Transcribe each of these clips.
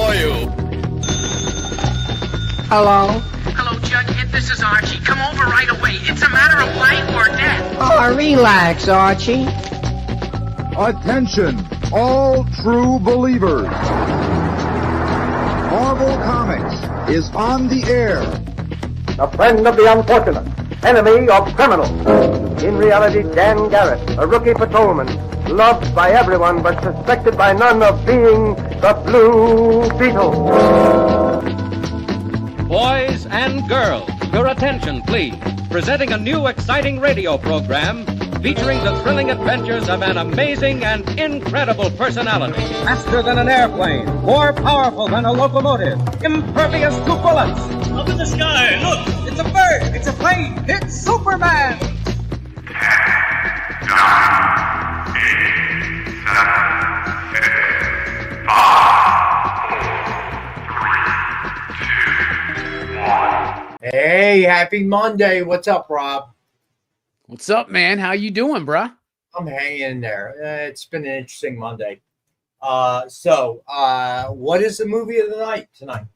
for you. Hello? Hello, Jughead. This is Archie. Come over right away. It's a matter of life or death. Oh, relax, Archie. Attention, all true believers. Marvel Comics is on the air. A friend of the unfortunate, enemy of criminals. In reality, Dan Garrett, a rookie patrolman, loved by everyone but suspected by none of being the Blue Beetle. Boys and girls, your attention, please. Presenting a new exciting radio program featuring the thrilling adventures of an amazing and incredible personality. Faster than an airplane, more powerful than a locomotive, impervious to bullets. Up in the sky, look! It's a bird, it's a plane, it's Superman! 10, 9, 8, 7, 6, 5, 4, 3, 2, 1. Hey, happy Monday. What's up, Rob? What's up, man? How you doing, bruh? I'm hanging in there. It's been an interesting Monday. What is the movie of the night tonight?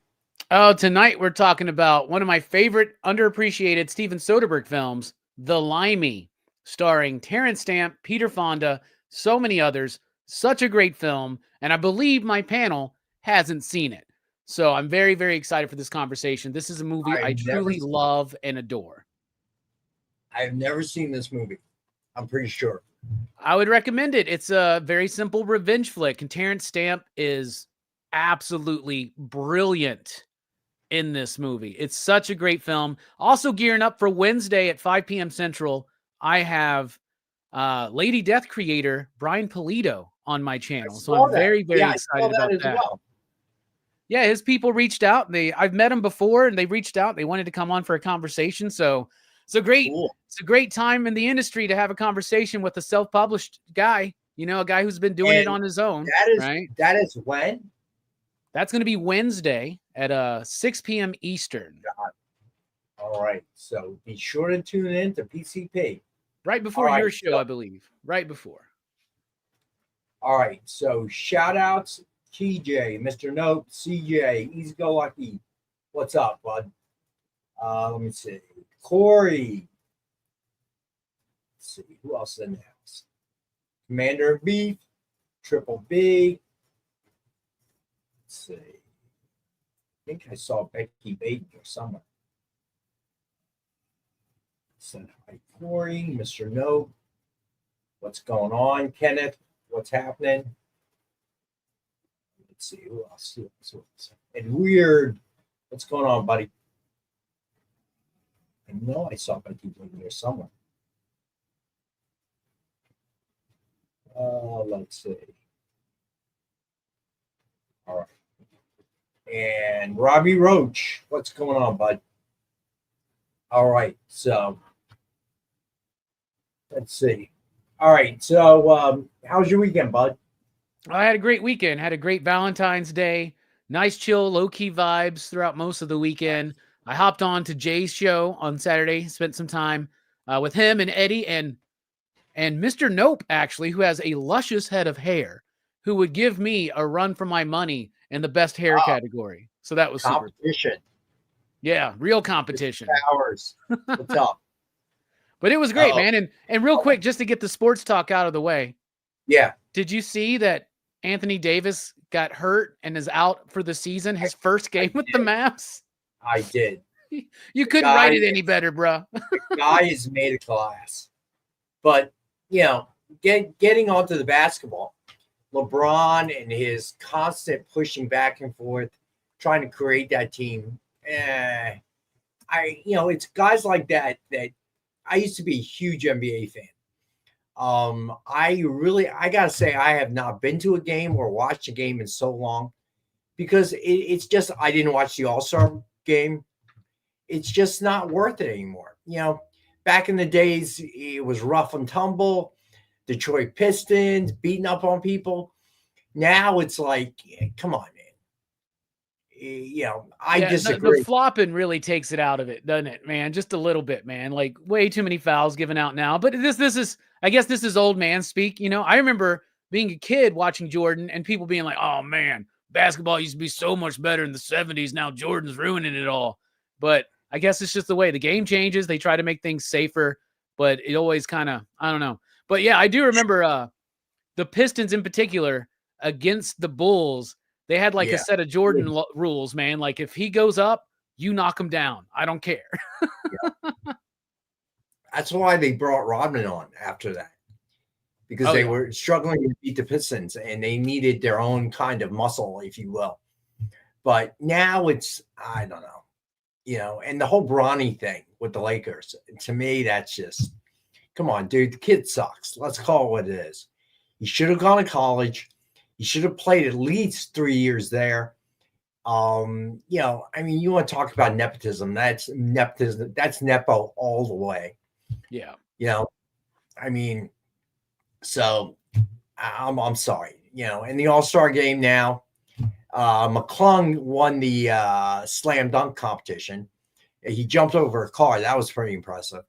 Oh, tonight we're talking about one of my favorite underappreciated Steven Soderbergh films, The Limey, starring Terrence Stamp, Peter Fonda, so many others. Such a great film, and I believe my panel hasn't seen it. So I'm very, very excited for this conversation. This is a movie I truly love and adore. I've never seen this movie. I'm pretty sure. I would recommend it. It's a very simple revenge flick, and Terrence Stamp is absolutely brilliant in this movie. It's such a great film. Also gearing up for Wednesday at 5 p.m. Central, I have Lady Death creator Brian Pulido on my channel. So I'm very, very excited about that. Well. Yeah, his people reached out. I've met him before, and they reached out. They wanted to come on for a conversation. So it's a great time in the industry to have a conversation with a self-published guy, a guy who's been doing it on his own. That is when? That's going to be Wednesday at 6 p.m. Eastern. All right. So be sure to tune in to PCP. Right before your show, I believe. Right before. All right. So shout outs, TJ, Mr. Note, CJ, Easy Go Lucky. What's up, bud? Let me see. Corey. Let's see. Who else is in the house? Commander of Beef. Triple B. Let's see. I think I saw Becky Baton or somewhere. Send hi, Corey. Mr. No. What's going on, Kenneth? What's happening? Let's see. Who else? And Weird. What's going on, buddy? I know I saw Becky Baton there somewhere. Let's see. All right. And Robbie Roach, what's going on, bud? All right, so let's see. All right, so how's your weekend, bud? I had a great weekend. Had a great Valentine's Day. Nice, chill, low-key vibes throughout most of the weekend. I hopped on to Jay's show on Saturday, spent some time with him and Eddie and Mr. Nope, actually, who has a luscious head of hair, who would give me a run for my money in the best hair category. So that was competition. Super. Yeah, real competition. Hours. What's up? But it was great, man. And real quick, just to get the sports talk out of the way. Yeah. Did you see that Anthony Davis got hurt and is out for the season? His first game with the Mavs? I did. You couldn't write it any better, bro. The guy is made of glass. But, getting onto the basketball, LeBron and his constant pushing back and forth, trying to create that team. It's guys like that I used to be a huge NBA fan. I gotta say, I have not been to a game or watched a game in so long because it's just, I didn't watch the All-Star game. It's just not worth it anymore. Back in the days, it was rough and tumble, Detroit Pistons beating up on people. Now it's like, come on, man. I disagree. The flopping really takes it out of it, doesn't it, man? Just a little bit, man. Like way too many fouls given out now. But this is, I guess this is old man speak. I remember being a kid watching Jordan and people being like, oh man, basketball used to be so much better in the 70s. Now Jordan's ruining it all. But I guess it's just the way the game changes. They try to make things safer, but it always kind of, I don't know. But yeah, I do remember the Pistons in particular against the Bulls. They had like a set of Jordan rules, man. Like if he goes up, you knock him down. I don't care. That's why they brought Rodman on after that, because they were struggling to beat the Pistons and they needed their own kind of muscle, if you will. But now it's, I don't know, and the whole Bronny thing with the Lakers, to me, that's just, come on, dude, the kid sucks. Let's call it what it is. He should have gone to college. He should have played at least 3 years there. I mean, you want to talk about nepotism. That's nepotism. That's nepo all the way. Yeah. I mean, so I'm sorry, in the All-Star game now, McClung won the slam dunk competition. He jumped over a car. That was pretty impressive.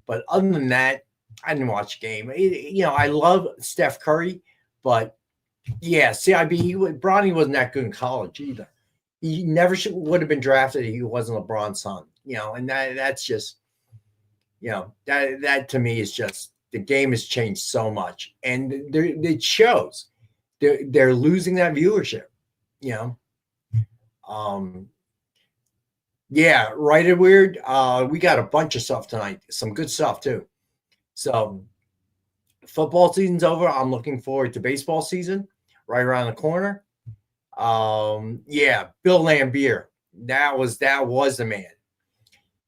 But other than that, I didn't watch the game. I love Steph Curry, but CIB, Bronny wasn't that good in college either. He never would have been drafted if he wasn't LeBron's son, and that's just, that to me is just, the game has changed so much, and it shows. They're losing that viewership, Right and Weird. We got a bunch of stuff tonight, some good stuff too. So football season's over. I'm looking forward to baseball season right around the corner. Bill Lambier. That was the man.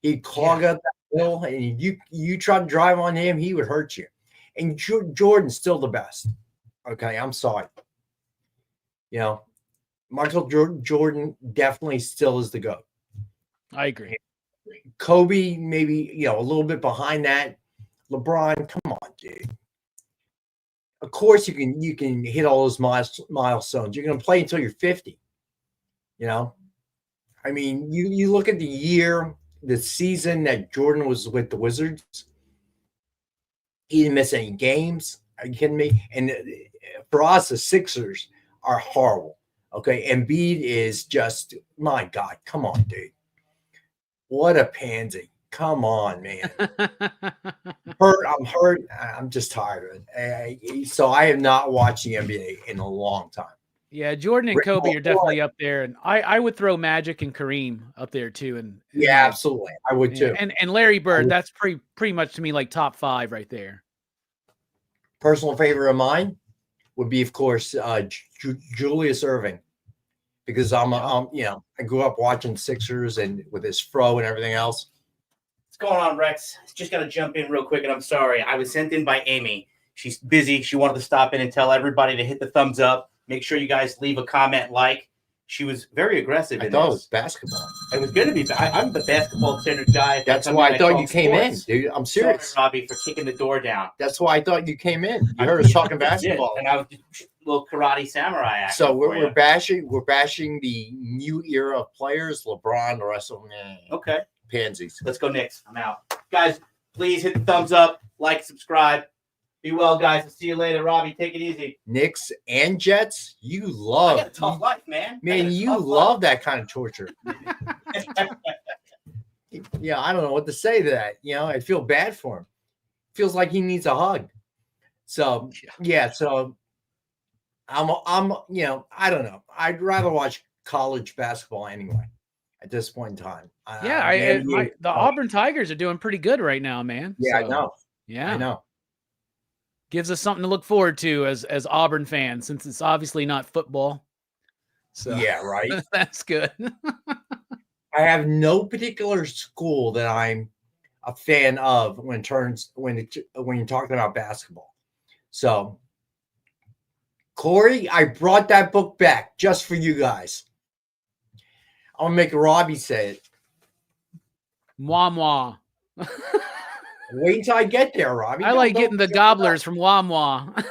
He'd clog up that hill, and you try to drive on him, he would hurt you. And Jordan's still the best. Okay, I'm sorry. Michael Jordan definitely still is the GOAT. I agree. Kobe, maybe, a little bit behind that. LeBron, come on, dude. Of course you can hit all those milestones. You're going to play until you're 50. I mean, you look at the season that Jordan was with the Wizards. He didn't miss any games. Are you kidding me? And for us, the Sixers are horrible. Okay, Embiid is just, my God, come on, dude. What a pansy. Come on, man. I'm hurt. I'm just tired of it. So I have not watched the NBA in a long time. Yeah, Jordan and Kobe are definitely up there. And I would throw Magic and Kareem up there too. And absolutely. I would too. And Larry Bird, that's pretty much to me like top 5 right there. Personal favorite of mine would be, of course, Julius Erving. Because I grew up watching Sixers and with his fro and everything else. What's going on, Rex? Just got to jump in real quick, and I'm sorry. I was sent in by Amy. She's busy. She wanted to stop in and tell everybody to hit the thumbs up. Make sure you guys leave a comment, like. She was very aggressive in this. I thought it was basketball. It was going to be. I'm the basketball-centered guy. That's why I thought you came in, dude. I'm serious. Sorry, Robbie, for kicking the door down. That's why I thought you came in. You heard us talking basketball. And I was just a little karate samurai action. So we're bashing the new era of players, LeBron, the rest of them. Okay. Pansies. Let's go Knicks. I'm out. Guys, please hit the thumbs up, like, subscribe. Be well, guys. I'll see you later. Robbie, take it easy. Knicks and Jets, you love. I got a tough life, man. Man, you love that kind of torture. Yeah, I don't know what to say to that. I feel bad for him. Feels like he needs a hug. So, so I'm I don't know. I'd rather watch college basketball anyway at this point in time. The Auburn Tigers are doing pretty good right now, man. Yeah, I know. Yeah. I know. Gives us something to look forward to as Auburn fans, since it's obviously not football. So yeah, right. That's good. I have no particular school that I'm a fan of when you're talking about basketball. So, Corey, I brought that book back just for you guys. I'm gonna make Robbie say it. Mwah. Wait until I get there, Robbie. I like getting the gobblers from Wamwa.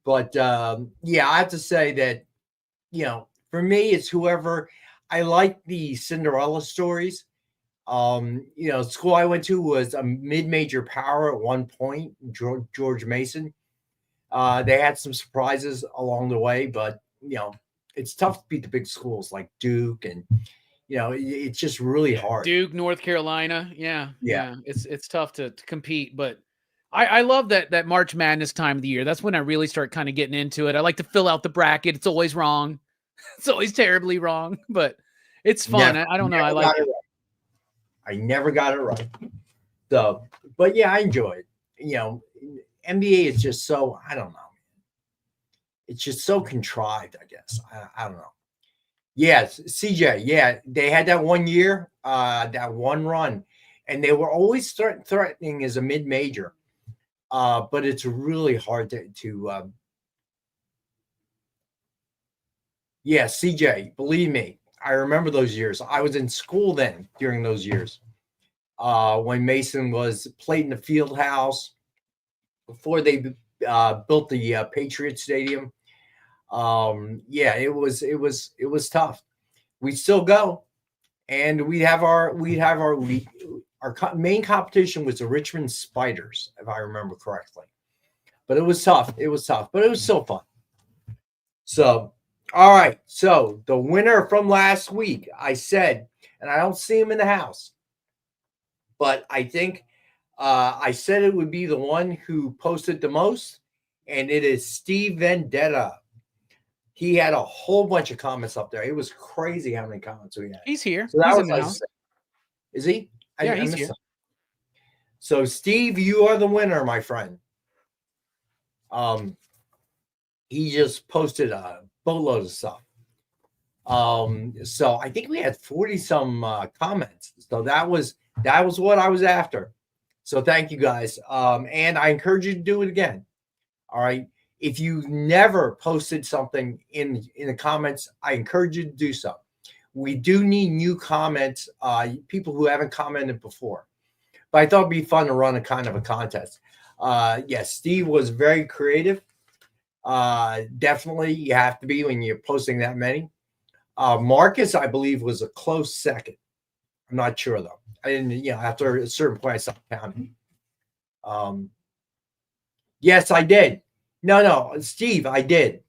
But I have to say that, for me, it's whoever. I like the Cinderella stories. School I went to was a mid-major power at one point, George Mason. They had some surprises along the way, but it's tough to beat the big schools like Duke, and it's just really hard. Duke, North Carolina, yeah. It's tough to compete, but I love that March Madness time of the year. That's when I really start kind of getting into it. I like to fill out the bracket. It's always wrong. It's always terribly wrong, but it's fun. I don't know. I like it. I never got it right. So, but yeah, I enjoy it. NBA is just so, I don't know. It's just so contrived, I guess. I don't know. Yes, CJ. Yeah, they had that 1 year, that one run, and they were always threatening as a mid-major. But it's really hard to yeah, CJ, believe me, I remember those years. I was in school then during those years. When Mason was played in the field house before they built the Patriot Stadium. Yeah, it was tough. We'd still go, and we'd have our main competition was the Richmond Spiders, if I remember correctly. But it was tough. It was tough, but it was still fun. So, all right. So the winner from last week, I said, and I don't see him in the house, but I think I said it would be the one who posted the most, and it is Steve Vendetta. He had a whole bunch of comments up there. It was crazy how many comments we had. He's here. So that He's was in the house. Is he? Yeah, he's here. So Steve, you are the winner, my friend. He just posted a boatload of stuff. So I think we had 40 some comments. So that was what I was after. So thank you guys. And I encourage you to do it again. All right. If you never posted something in the comments, I encourage you to do so. We do need new comments, people who haven't commented before. But I thought it'd be fun to run a kind of a contest. Yes, Steve was very creative. Definitely, you have to be when you're posting that many. Marcus, I believe, was a close second. I'm not sure though. I didn't, after a certain point, I stopped counting. Yes, I did. No, Steve, I did.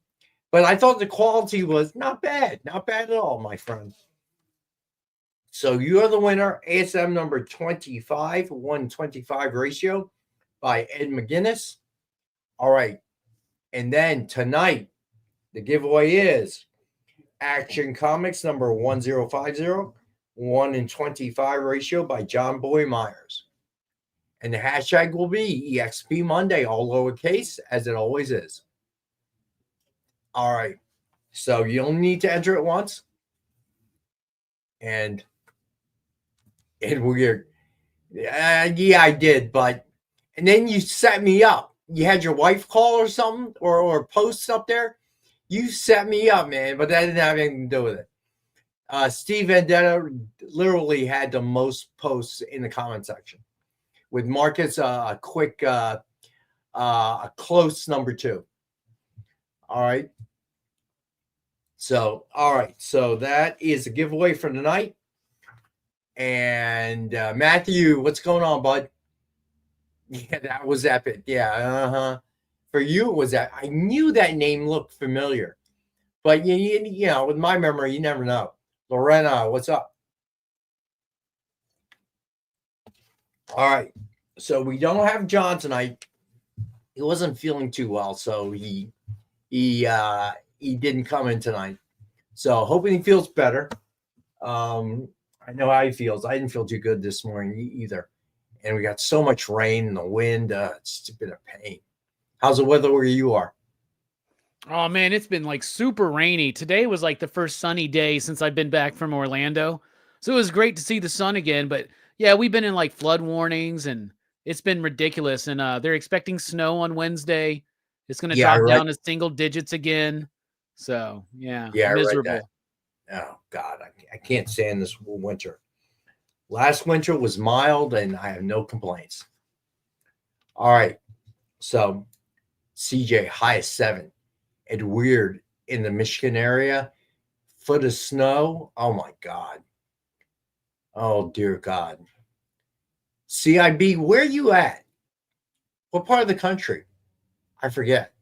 But I thought the quality was not bad at all, my friend. So you are the winner, ASM number 25, 125 ratio by Ed McGinnis. All right. And then tonight, the giveaway is Action Comics number 1050, 1 in 25 ratio by John Boy Myers. And the hashtag will be EXP Monday, all lowercase, as it always is. All right. So you only need to enter it once. And we're, yeah, I did. And then you set me up. You had your wife call or something, or posts up there. You set me up, man, but that didn't have anything to do with it. Steve Vendetta literally had the most posts in the comment section. With Marcus, a quick, a close number 2. All right. So, all right. So that is a giveaway for tonight. And Matthew, what's going on, bud? Yeah, that was epic. Yeah. For you, it was that. I knew that name looked familiar. But, with my memory, you never know. Lorena, what's up? All right. So we don't have John tonight. He wasn't feeling too well, so he didn't come in tonight. So hoping he feels better. I know how he feels. I didn't feel too good this morning either. And we got so much rain and the wind. It's been a pain. How's the weather where you are? Oh, man, it's been like super rainy. Today was like the first sunny day since I've been back from Orlando. So it was great to see the sun again. But yeah, we've been in like flood warnings and it's been ridiculous. And they're expecting snow on Wednesday. It's going to drop down to single digits again. So yeah, miserable. Oh God, I can't stand this winter. Last winter was mild and I have no complaints. All right. So CJ, high of 7. It's weird in the Michigan area. Foot of snow. Oh my God. Oh dear God. CIB, where you at? What part of the country? I forget.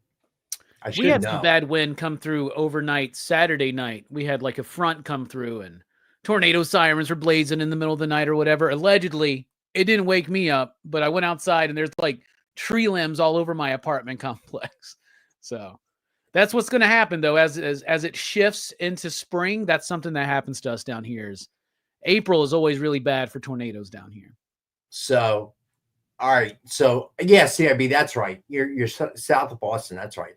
We had some bad wind come through overnight Saturday night. We had like a front come through and tornado sirens were blazing in the middle of the night or whatever. Allegedly, it didn't wake me up, but I went outside and there's like tree limbs all over my apartment complex. So that's what's going to happen though. As it shifts into spring, that's something that happens to us down here. April is always really bad for tornadoes down here. So, all right. So yeah, CIB, that's right. You're south of Boston. That's right.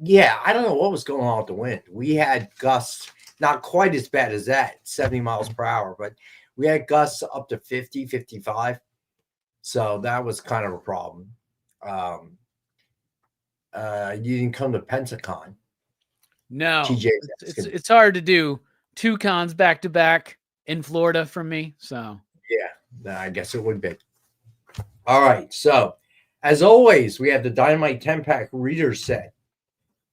Yeah, I don't know what was going on with the wind. We had gusts, not quite as bad as that, 70 miles per hour, but we had gusts up to 50, 55. So that was kind of a problem. You didn't come to Pensacon. No, it's hard to do 2 cons back to back in Florida for me. So yeah, I guess it would be. All right. So as always, we have the Dynamite 10-pack reader set.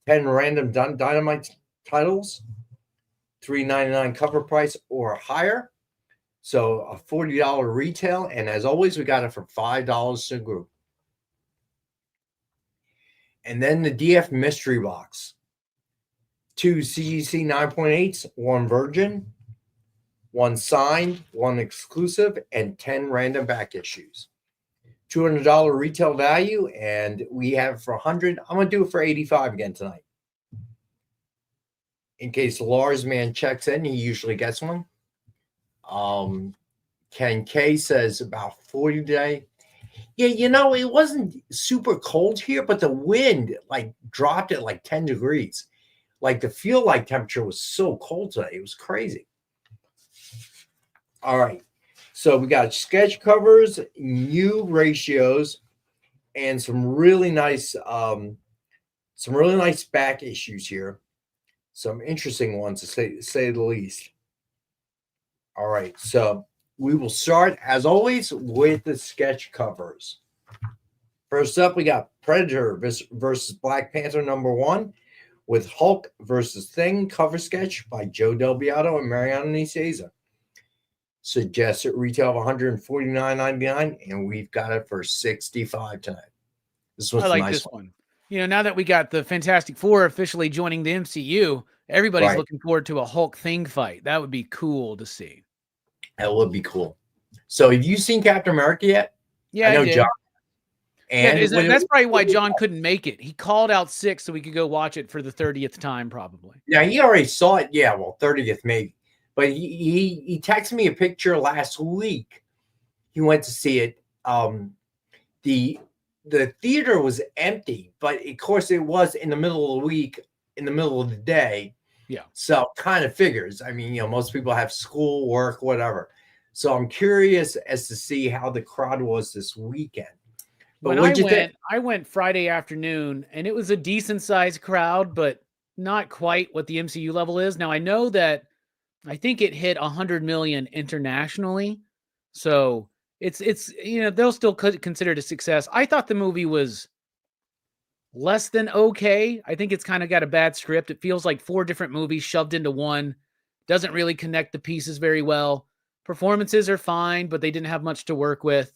10 random Dynamite titles, $3.99 cover price or higher. So a $40 retail. And as always, we got it for $5 to group. And then the DF mystery box. 2 CGC 9.8s, 1 virgin, 1 signed, 1 exclusive, and 10 random back issues. $200 retail value, and we have it for $100. I'm going to do it for $85 again tonight. In case Lars man checks in, he usually gets one. Ken K says about 40 today. Yeah, you know, it wasn't super cold here, but the wind like dropped it like 10 degrees. Like the feel like temperature was so cold today. It was crazy. All right. So we got sketch covers, new ratios, and some really nice back issues here. Some interesting ones to say the least. All right. So we will start, as always, with the sketch covers. First up, we got Predator versus Black Panther #1 with Hulk versus Thing cover sketch by Joe Del Beato and Mariano Nicieza. Suggested retail of $149.99, and we've got it for $65 tonight. This was I like nice this one. You know, now that we got the Fantastic Four officially joining the MCU, everybody's looking forward to a Hulk Thing fight. That would be cool to see. That would be cool. So, have you seen Captain America yet? Yeah, I know I did. John. And that's probably why John couldn't make it. He called out sick so we could go watch it for the 30th time, probably. Yeah, he already saw it. Yeah, well, 30th maybe. But he texted me a picture last week. He went to see it. The theater was empty, but of course it was in the middle of the week, in the middle of the day. Yeah. So kind of figures. I mean, you know, most people have school, work, whatever. So I'm curious as to see how the crowd was this weekend. But when I went Friday afternoon, and it was a decent sized crowd, but not quite what the MCU level is. Now I know that I think it hit 100 million internationally. So it's you know, they'll still consider it a success. I thought the movie was less than okay. I think it's kind of got a bad script. It feels like 4 different movies shoved into one. Doesn't really connect the pieces very well. Performances are fine, but they didn't have much to work with.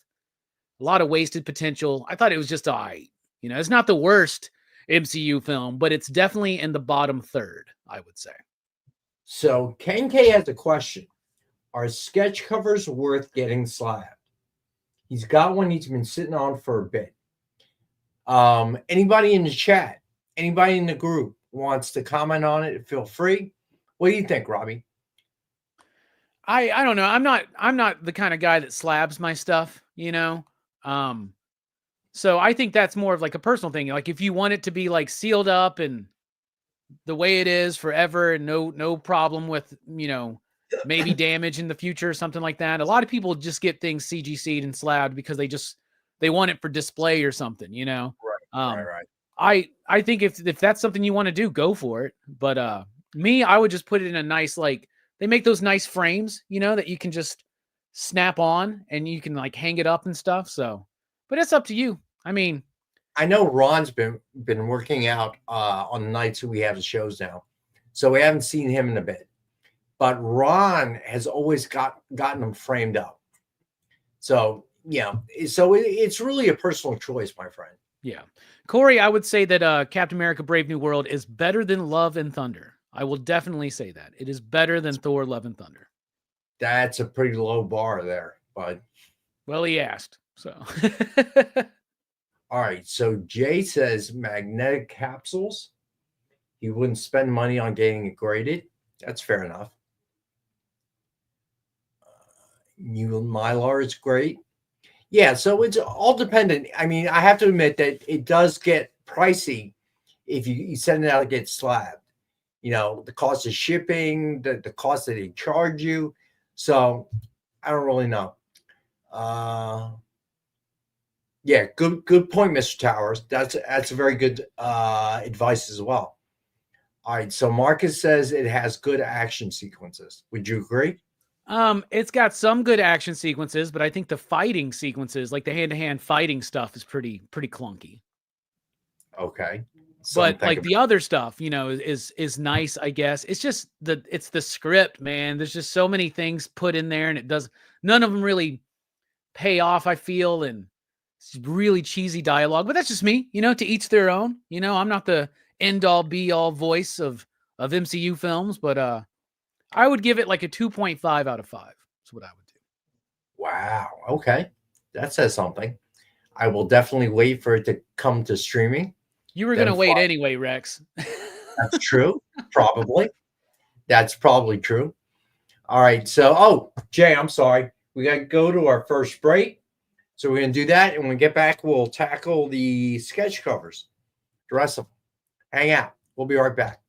A lot of wasted potential. I thought it was just all right. You know, it's not the worst MCU film, but it's definitely in the bottom third, I would say. So Ken K has a question. Are sketch covers worth getting slabbed? He's got one he's been sitting on for a bit. Anybody in the chat, anybody in the group wants to comment on it, feel free. What do you think, Robbie? I don't know. I'm not the kind of guy that slabs my stuff, you know? So I think that's more of like a personal thing. Like if you want it to be like sealed up and the way it is forever and no problem with, you know, maybe damage in the future or something like that. A lot of people just get things CGC'd and slabbed because they want it for display or something, you know? Right. I think if that's something you want to do, go for it. But I would just put it in a nice, like, they make those nice frames, you know, that you can just snap on and you can like hang it up and stuff. So, but it's up to you. I mean, I know Ron's been working out on the nights we have the shows now, so we haven't seen him in a bit. But Ron has always gotten them framed up. So yeah, so it's really a personal choice, my friend. Yeah. Corey, I would say that Captain America Brave New World is better than Love and Thunder. I will definitely say that. It is better than Thor Love and Thunder. That's a pretty low bar there, bud. Well, he asked. So all right. So Jay says magnetic capsules. He wouldn't spend money on getting it graded. That's fair enough. New Mylar is great. Yeah, so it's all dependent. I mean, I have to admit that it does get pricey if you send it out and get slabbed. You know, the cost of shipping, the cost that they charge you. So I don't really know. Yeah, good point, Mr. Towers. That's a very good advice as well. All right, so Marcus says it has good action sequences. Would you agree? It's got some good action sequences, but I think the fighting sequences, like the hand-to-hand fighting stuff, is pretty clunky. Okay. But like the other stuff, you know, is nice, I guess. It's just it's the script, man. There's just so many things put in there, and none of them really pay off, I feel, and it's really cheesy dialogue. But that's just me, you know, to each their own. You know, I'm not the end-all be-all voice of MCU films, but I would give it like a 2.5 out of 5. That's what I would do. Wow. Okay. That says something. I will definitely wait for it to come to streaming. You were going to wait anyway, Rex. That's true. Probably. That's probably true. All right. So, Jay, I'm sorry. We got to go to our first break. So we're going to do that. And when we get back, we'll tackle the sketch covers. The rest of them. Hang out. We'll be right back.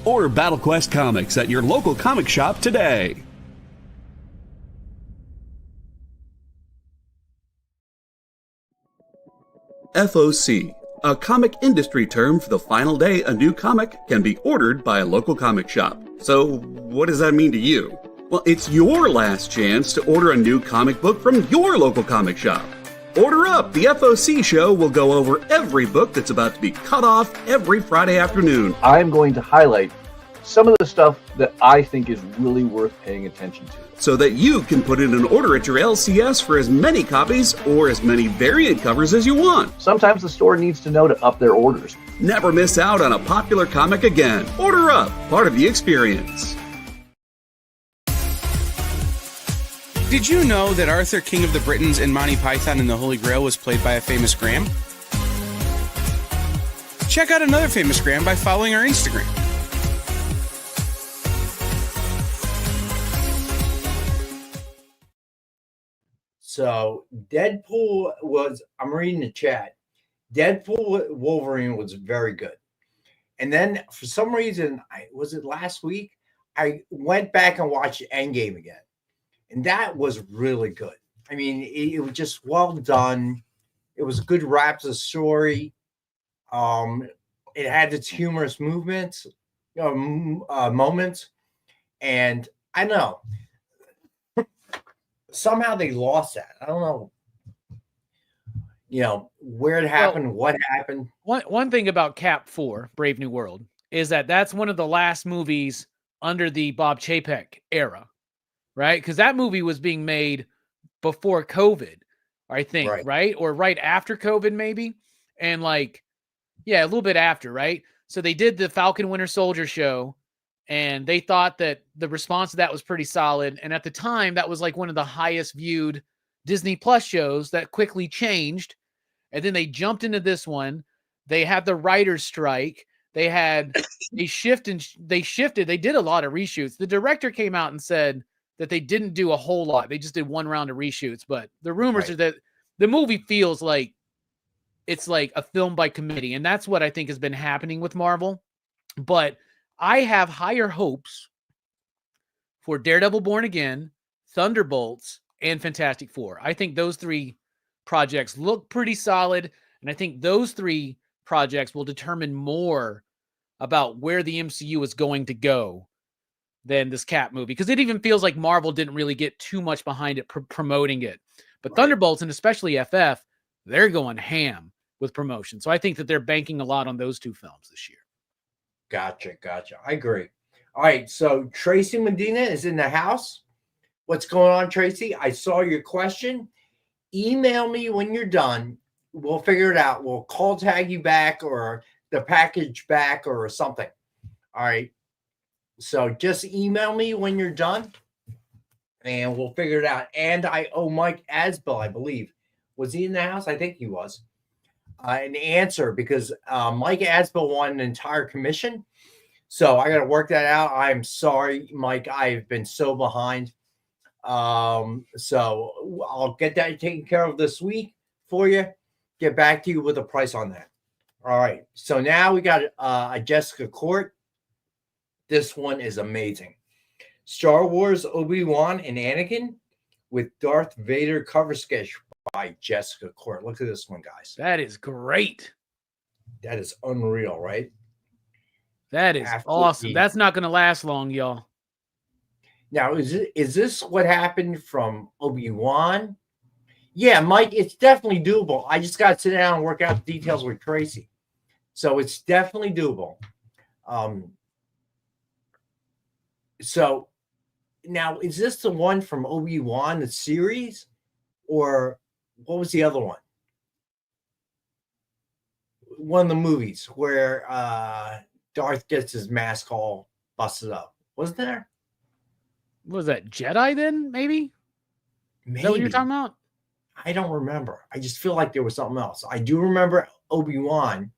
Order Battle Quest comics at your local comic shop today. FOC, a comic industry term for the final day a new comic can be ordered by a local comic shop. So, what does that mean to you? Well, it's your last chance to order a new comic book from your local comic shop. Order up! The FOC show will go over every book that's about to be cut off every Friday afternoon. I'm going to highlight some of the stuff that I think is really worth paying attention to, so that you can put in an order at your LCS for as many copies or as many variant covers as you want. Sometimes the store needs to know to up their orders. Never miss out on a popular comic again. Order up, part of the experience. Did you know that Arthur, King of the Britons, in Monty Python and the Holy Grail was played by a famous Graham? Check out another famous Graham by following our Instagram. So Deadpool was, I'm reading the chat, Deadpool Wolverine was very good. And then for some reason, was it last week? I went back and watched Endgame again. And that was really good. I mean, it was just well done. It was a good wrap to the story. It had its humorous moments. And I don't know. Somehow they lost that. I don't know. You know, where it happened, what happened. One thing about Cap 4, Brave New World, is that that's one of the last movies under the Bob Chapek era, right? Because that movie was being made before COVID, I think, right? Or right after COVID, maybe. And like, yeah, a little bit after, right? So they did the Falcon Winter Soldier show, and they thought that the response to that was pretty solid. And at the time, that was like one of the highest viewed Disney Plus shows that quickly changed. And then they jumped into this one. They had the writer's strike. they shifted. They did a lot of reshoots. The director came out and said that they didn't do a whole lot. They just did one round of reshoots. But the rumors are that the movie feels like it's like a film by committee. And that's what I think has been happening with Marvel. But I have higher hopes for Daredevil Born Again, Thunderbolts, and Fantastic Four. I think those three projects look pretty solid. And I think those three projects will determine more about where the MCU is going to go than this Cap movie. Because it even feels like Marvel didn't really get too much behind it promoting it. But Thunderbolts, and especially FF, they're going ham with promotion. So I think that they're banking a lot on those two films this year. Gotcha. I agree. All right, so Tracy Medina is in the house. What's going on, Tracy? I saw your question. Email me when you're done. We'll figure it out. We'll call tag you back or the package back or something. All right. So just email me when you're done and we'll figure it out. And I owe Mike Asbell, I believe. Was he in the house? I think he was. An answer because Mike Asbell won an entire commission. So I got to work that out. I'm sorry, Mike. I've been so behind. So I'll get that taken care of this week for you. Get back to you with a price on that. All right. So now we got a Jessica Court. This one is amazing. Star Wars Obi-Wan and Anakin with Darth Vader cover sketch by Jessica Court. Look at this one, guys. That is great. That is unreal, right? That is awesome. That's not going to last long, y'all. Now, is this what happened from Obi-Wan? Yeah, Mike, it's definitely doable. I just got to sit down and work out the details with Tracy. So it's definitely doable. So now, is this the one from Obi-Wan, the series? Or what was the other one? One of the movies where Darth gets his mask all busted up. Wasn't there? Was that Jedi then, maybe? Is that what you're talking about? I don't remember. I just feel like there was something else. I do remember Obi-Wan,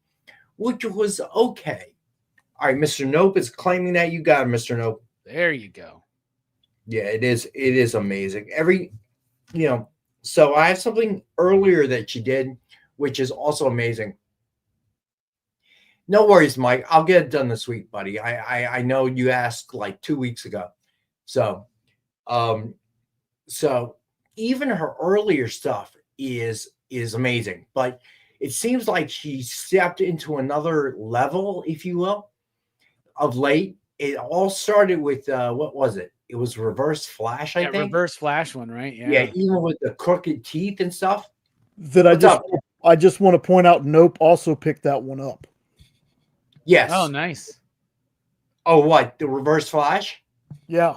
which was okay. All right, Mr. Nope is claiming that. You got it, Mr. Nope. There you go. Yeah, it is. It is amazing. So I have something earlier that she did, which is also amazing. No worries, Mike. I'll get it done this week, buddy. I know you asked like 2 weeks ago. So even her earlier stuff is amazing, but it seems like she stepped into another level, if you will, of late. It all started with what was it? It was Reverse Flash, I think. Reverse Flash one, right? Yeah, even with the crooked teeth and stuff. I just want to point out, Nope also picked that one up. Yes. Oh, nice. Oh, what? The Reverse Flash? Yeah.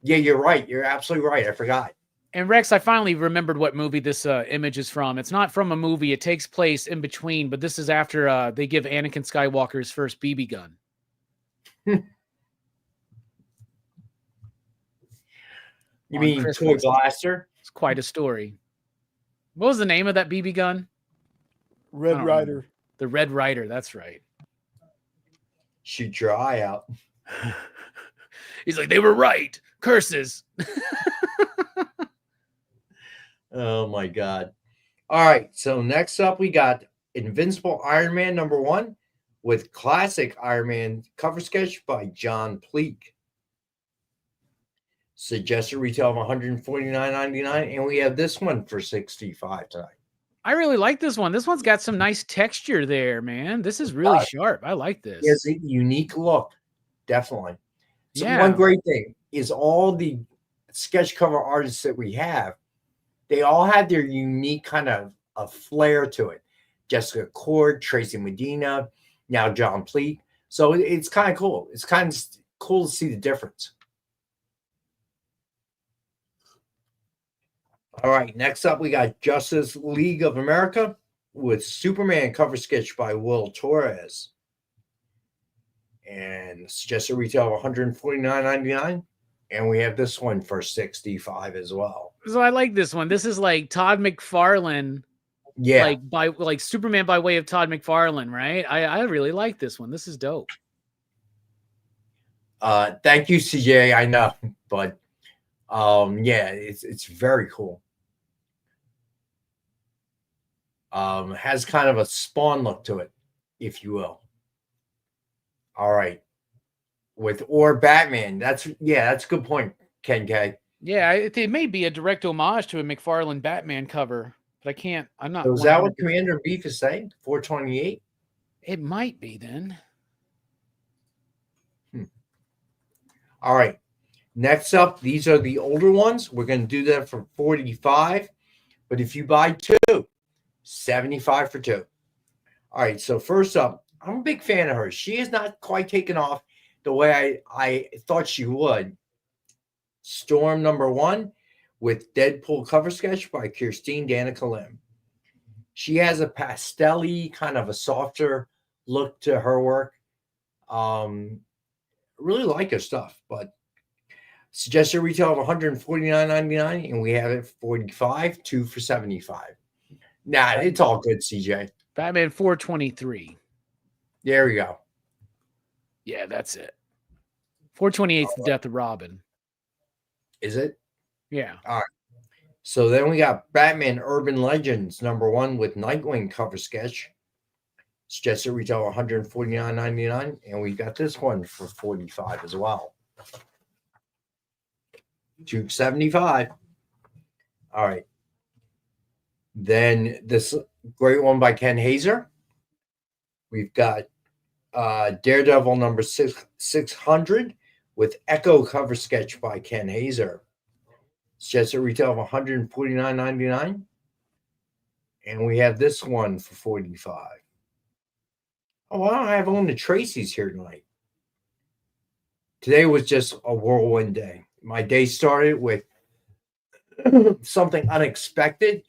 Yeah, you're right. You're absolutely right. I forgot. And Rex, I finally remembered what movie this image is from. It's not from a movie. It takes place in between, but this is after they give Anakin Skywalker his first BB gun. You mean Toy Blaster? It's quite a story. What was the name of that BB gun? Red Ryder. The Red Ryder. That's right. Shoot your eye out. He's like, they were right. Curses. Oh, my God. All right. So next up, we got Invincible Iron Man #1 with classic Iron Man cover sketch by John Pleak. Suggested retail of $149.99, and we have this one for $65 tonight. I really like this one. This one's got some nice texture there, man. This is really sharp. I like this. It's a unique look, definitely. So Yeah. one great thing is all the sketch cover artists that we have, they all have their unique kind of a flair to it. Jessica Cord, Tracy Medina, now John Pleak. So it's kind of cool. It's kind of cool to see the difference. All right, next up, we got Justice League of America with Superman cover sketch by Will Torres. And suggested retail of $149.99. And we have this one for $65 as well. So I like this one. This is like Todd McFarlane Yeah. like Superman by way of Todd McFarlane, right? I really like this one. This is dope. Thank you, CJ. I know, but yeah, it's very cool. Has kind of a Spawn look to it, if you will. All right. Or Batman. That's a good point, Ken K. Yeah, it may be a direct homage to a McFarlane Batman cover, but I'm not. So is that what Commander Beef is saying? 428? It might be then. All right. Next up, these are the older ones. We're going to do that for 45. But if you buy two, 75 for two. All right. So first up, I'm a big fan of hers. She is not quite taken off the way I thought she would. Storm #1 with Deadpool cover sketch by Kirstine Danica Lim. She has a pastel-y, kind of a softer look to her work. Really like her stuff, but suggested retail of $149.99, and we have it 45, 2 for 75. Nah, it's all good, CJ. Batman 423. There we go. Yeah, that's it. 428 is the death of Robin. Is it? Yeah. All right. So then we got Batman Urban Legends #1 with Nightwing cover sketch. Suggested retail $149.99, and we got this one for 45 as well. 275. All right. Then this great one by Ken Hazer. We've got Daredevil #600 with Echo cover sketch by Ken Hazer. Suggested retail of $149.99, and we have this one for 45. Oh, I don't have on the Tracy's here tonight. Today was just a whirlwind day. My day started with something unexpected.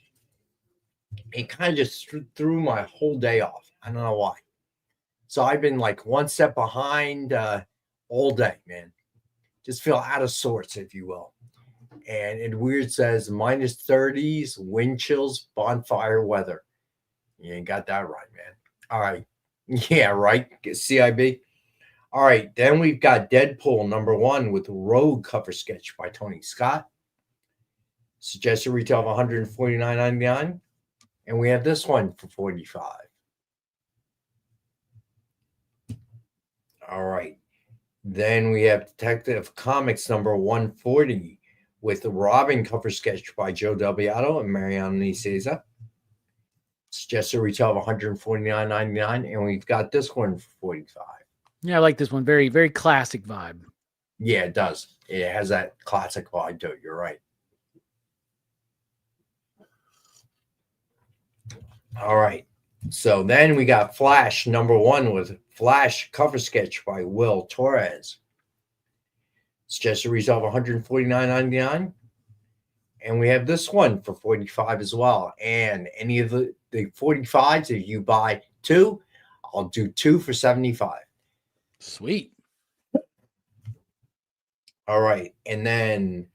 It kind of just threw my whole day off. I don't know why. So I've been like one step behind all day, man. Just feel out of sorts, if you will. And it weird says -30s, wind chills, bonfire weather. You ain't got that right, man. All right. Yeah, right. CIB. All right. Then we've got Deadpool #1 with Rogue cover sketch by Tony Scott. Suggested retail of $149.99. And we have this one for 45. All right. Then we have Detective Comics #140 with the Robin cover sketch by Joe Delbiato and Mariano Nicieza. Suggested retail of $149.99, and we've got this one for 45. Yeah, I like this one. Very, very classic vibe. Yeah, it does. It has that classic vibe to it. You're right. All right. So then we got Flash #1 with Flash cover sketch by Will Torres. Suggested retail of $149.99. And we have this one for 45 as well. And any of the 45s, if you buy two, I'll do 2 for 75. Sweet. All right. And then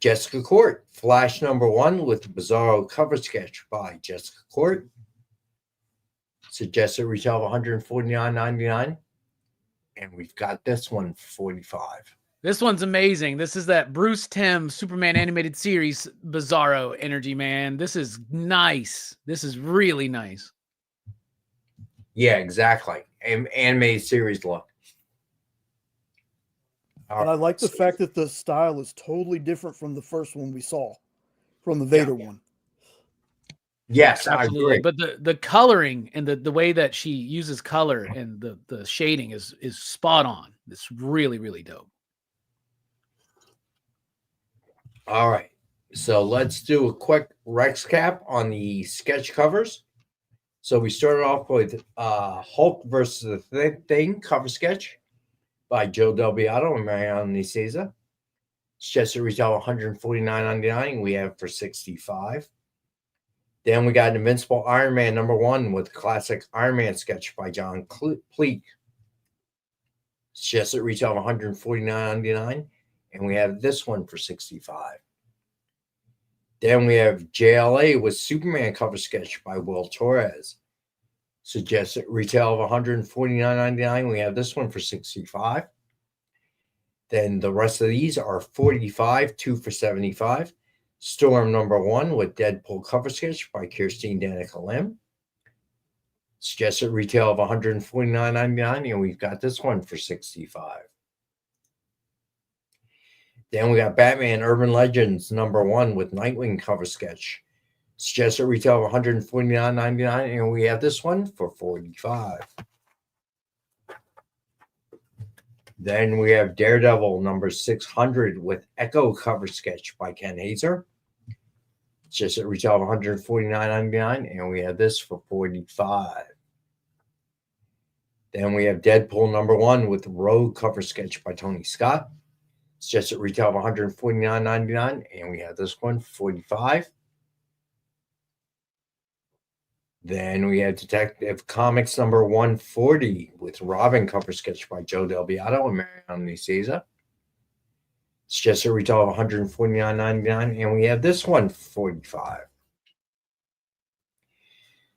Jessica Court, Flash #1 with Bizarro cover sketch by Jessica Court. Suggested retail of $149.99. And we've got this one for 45. This one's amazing. This is that Bruce Timm Superman animated series Bizarro energy, man. This is nice. This is really nice. Yeah, exactly. Animated series look. And I like the fact that the style is totally different from the first one we saw, from the Vader one. Yes, absolutely. I agree. But the coloring and the way that she uses color and the shading is spot on. It's really, really dope. All right. So let's do a quick Rex cap on the sketch covers. So we started off with Hulk versus the Thing cover sketch by Joe Delbiato and Mariano Nicieza. Suggested retail $149.99. We have for 65. Then we got an Invincible Iron Man #1 with classic Iron Man sketch by John Pleak. Suggested retail $149.99. And we have this one for 65. Then we have JLA with Superman cover sketch by Will Torres. Suggested retail of $149.99. We have this one for $65. Then the rest of these are $45, 2 for $75. Storm #1 with Deadpool cover sketch by Kirstine Danica Lim. Suggested retail of $149.99, and we've got this one for $65. Then we got Batman Urban Legends #1 with Nightwing cover sketch. Suggested retail of $149.99, and we have this one for $45. Then we have Daredevil #600 with Echo cover sketch by Ken Hazer. Suggested retail of $149.99, and we have this for $45. Then we have Deadpool #1 with Rogue cover sketch by Tony Scott. Suggested retail of $149.99, and we have this one for $45. Then we have Detective Comics #140 with Robin cover sketch by Joe Del Beato and Mariano Nicieza. Suggested retail of $149.99, and we have this one for $45.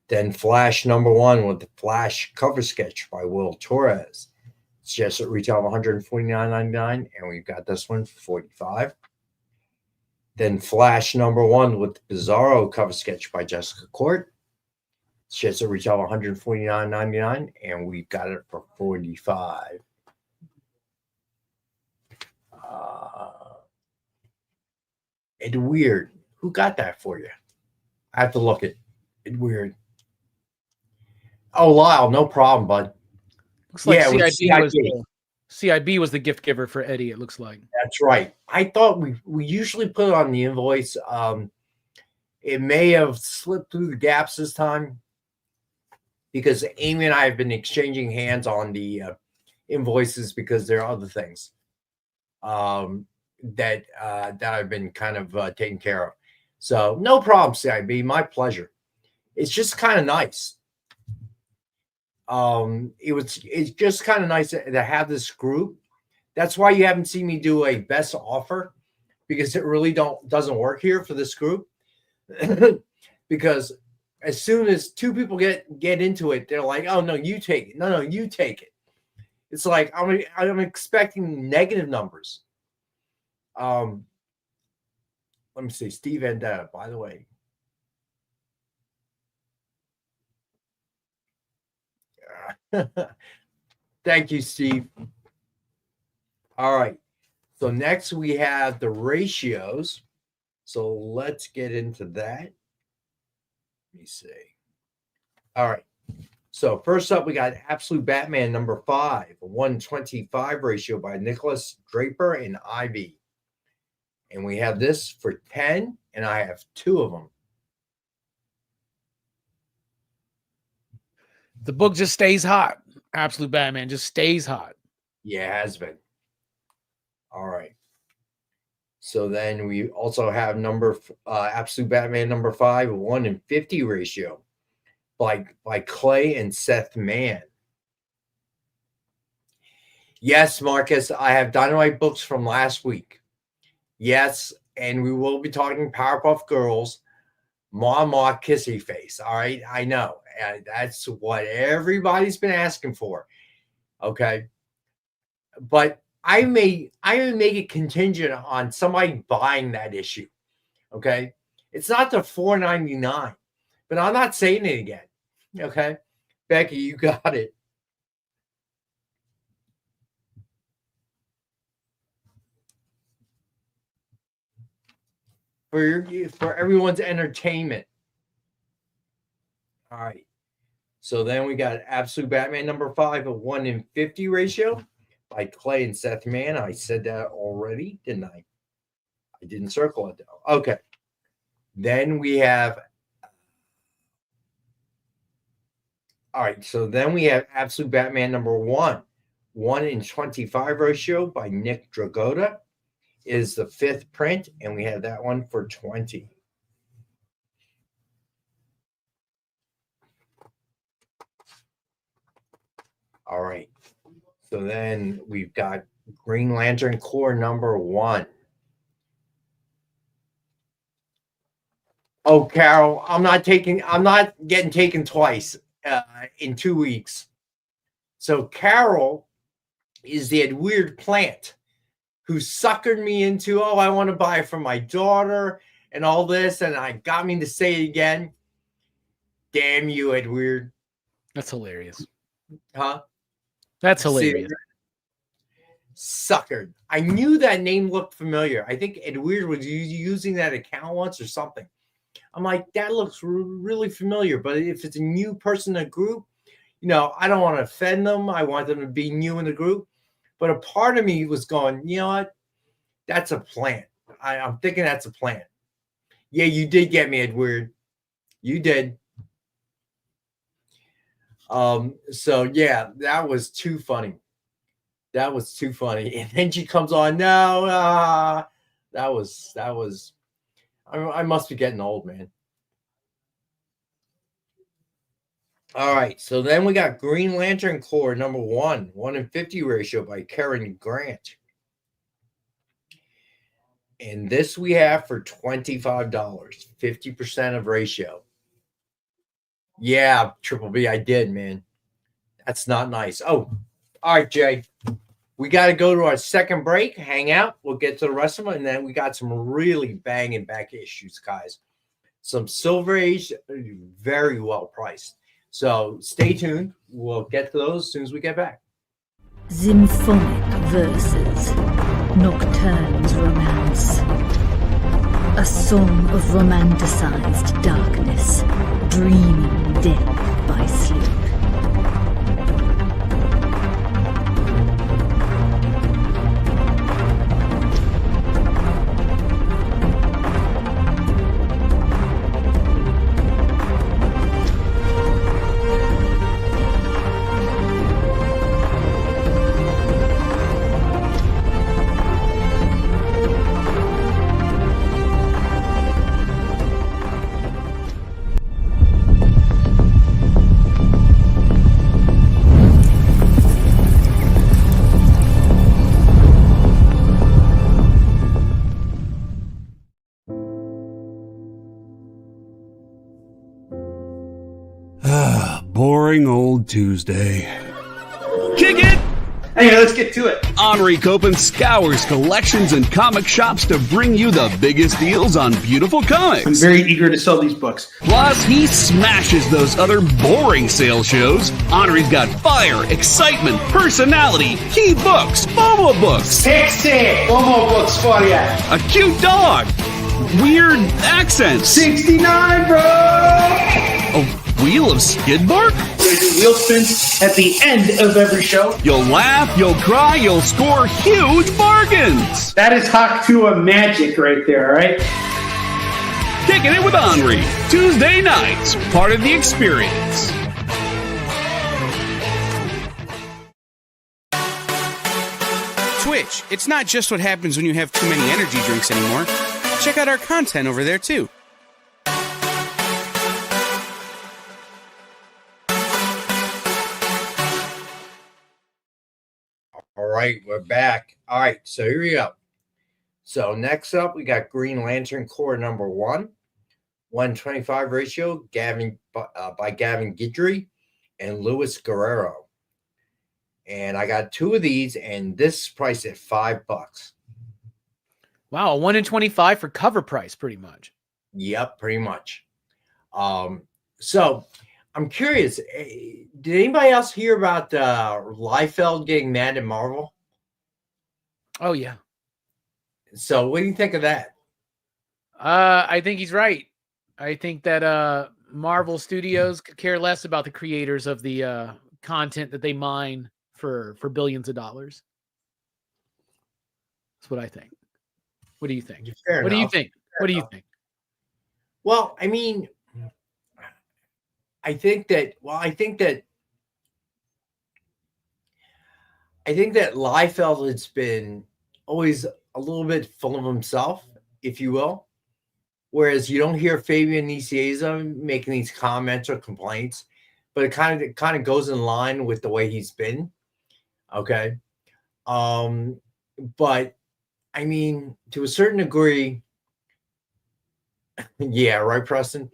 Then Flash #1 with the Flash cover sketch by Will Torres. Suggested retail of $149.99, and we've got this one for $45. Then Flash #1 with the Bizarro cover sketch by Jessica Court. Suggested retail of $149.99, and we've got it for $45. It's weird. Who got that for you? I have to look at it. Weird. Oh, Lyle, no problem, bud. Looks like CIB was the gift giver for Eddie, it looks like. That's right. I thought we usually put it on the invoice. It may have slipped through the gaps this time because Amy and I have been exchanging hands on the invoices because there are other things that I've been kind of taking care of. So no problem, CIB. My pleasure. It's just kind of nice. It's just kind of nice to have this group. That's why you haven't seen me do a best offer, because it really doesn't work here for this group. Because as soon as two people get into it, they're like, "Oh no, you take it. No, you take it." It's like I'm expecting negative numbers. Let me see, Steve Vendetta, by the way. Thank you, Steve. All right. So next we have the ratios. So let's get into that. Let me see. All right. So first up, we got Absolute Batman #5, a 125 ratio by Nicholas Draper and Ivy. And we have this for 10, and I have 2 of them. The book just stays hot. Absolute Batman just stays hot. Yeah, it has been. All right. So then we also have Absolute Batman #5, a 1-in-50 ratio by Clay and Seth Mann. Yes, Marcus, I have Dynamite books from last week. Yes, and we will be talking Powerpuff Girls, Ma Kissy Face. All right, I know. That's what everybody's been asking for. Okay. But I may make it contingent on somebody buying that issue. Okay. It's not the $4.99, but I'm not saying it again. Okay. Becky, you got it. For everyone's entertainment. All right. So then we got Absolute Batman #5, a 1-in-50 ratio by Clay and Seth Mann. I said that already, didn't I? I didn't circle it though. Okay. Then we have. All right. So then we have Absolute Batman #1, 1-in-25 ratio by Nick Dragotta. Is the 5th print, and we have that one for 20. All right. So then we've got Green Lantern Corps #1. Oh, Carol, I'm not getting taken twice in 2 weeks. So Carol is the weird plant who suckered me into, oh, I want to buy it for my daughter and all this, and I got me to say it again. Damn you, Edward. That's hilarious. Huh? That's hilarious. Suckered. I knew that name looked familiar. I think Edward was using that account once or something. I'm like, that looks really familiar. But if it's a new person in the group, I don't want to offend them. I want them to be new in the group. But a part of me was going, you know what? That's a plant. I'm thinking that's a plant. Yeah, you did get me, Edward. You did. So yeah, that was too funny. That was too funny. And then she comes on, no, that was, I must be getting old, man. All right, so then we got Green Lantern Corps number 1 in 50 ratio by Karen Grant. And this we have for $25, 50% of ratio. Yeah, Triple B, I did, man. That's not nice. Oh, all right, Jay. We got to go to our second break, hang out. We'll get to the rest of them. And then we got some really banging back issues, guys. Some Silver Age, very well priced. So stay tuned. We'll get to those as soon as we get back. Symphonic Verses, Nocturne's Romance. A song of romanticized darkness, dreaming death by sleep. Boring old Tuesday. Kick it! Anyway, let's get to it. Henri Copen scours collections and comic shops to bring you the biggest deals on beautiful comics. I'm very eager to sell these books. Plus, he smashes those other boring sales shows. Henri's got fire, excitement, personality, key books, Momo books. 60 Momo books for you. A cute dog. Weird accents. 69, bro! A wheel of skid bark? We do wheel spins at the end of every show. You'll laugh, you'll cry, you'll score huge bargains. That is Hakutua magic right there, all right? Kicking it with Henri. Tuesday nights, part of the experience. Twitch, it's not just what happens when you have too many energy drinks anymore. Check out our content over there, too. All right, we're back. All right, so here we go. So next up, we got Green Lantern Corps number 1, 125 ratio, by Gavin Guidry and Luis Guerrero. And I got 2 of these, and this price at $5. Wow, 1 in 25 for cover price, pretty much. Yep, pretty much. So I'm curious, did anybody else hear about Liefeld getting mad at Marvel? Oh, yeah. So what do you think of that? I think he's right. I think that Marvel Studios could care less about the creators of the content that they mine for billions of dollars. That's what I think. What do you think? What do you think? What do you think? Well, I mean, I think that Liefeld has been always a little bit full of himself, if you will. Whereas you don't hear Fabian Nicieza making these comments or complaints, but it kind of goes in line with the way he's been. Okay. But I mean, to a certain degree, Yeah, right, Preston.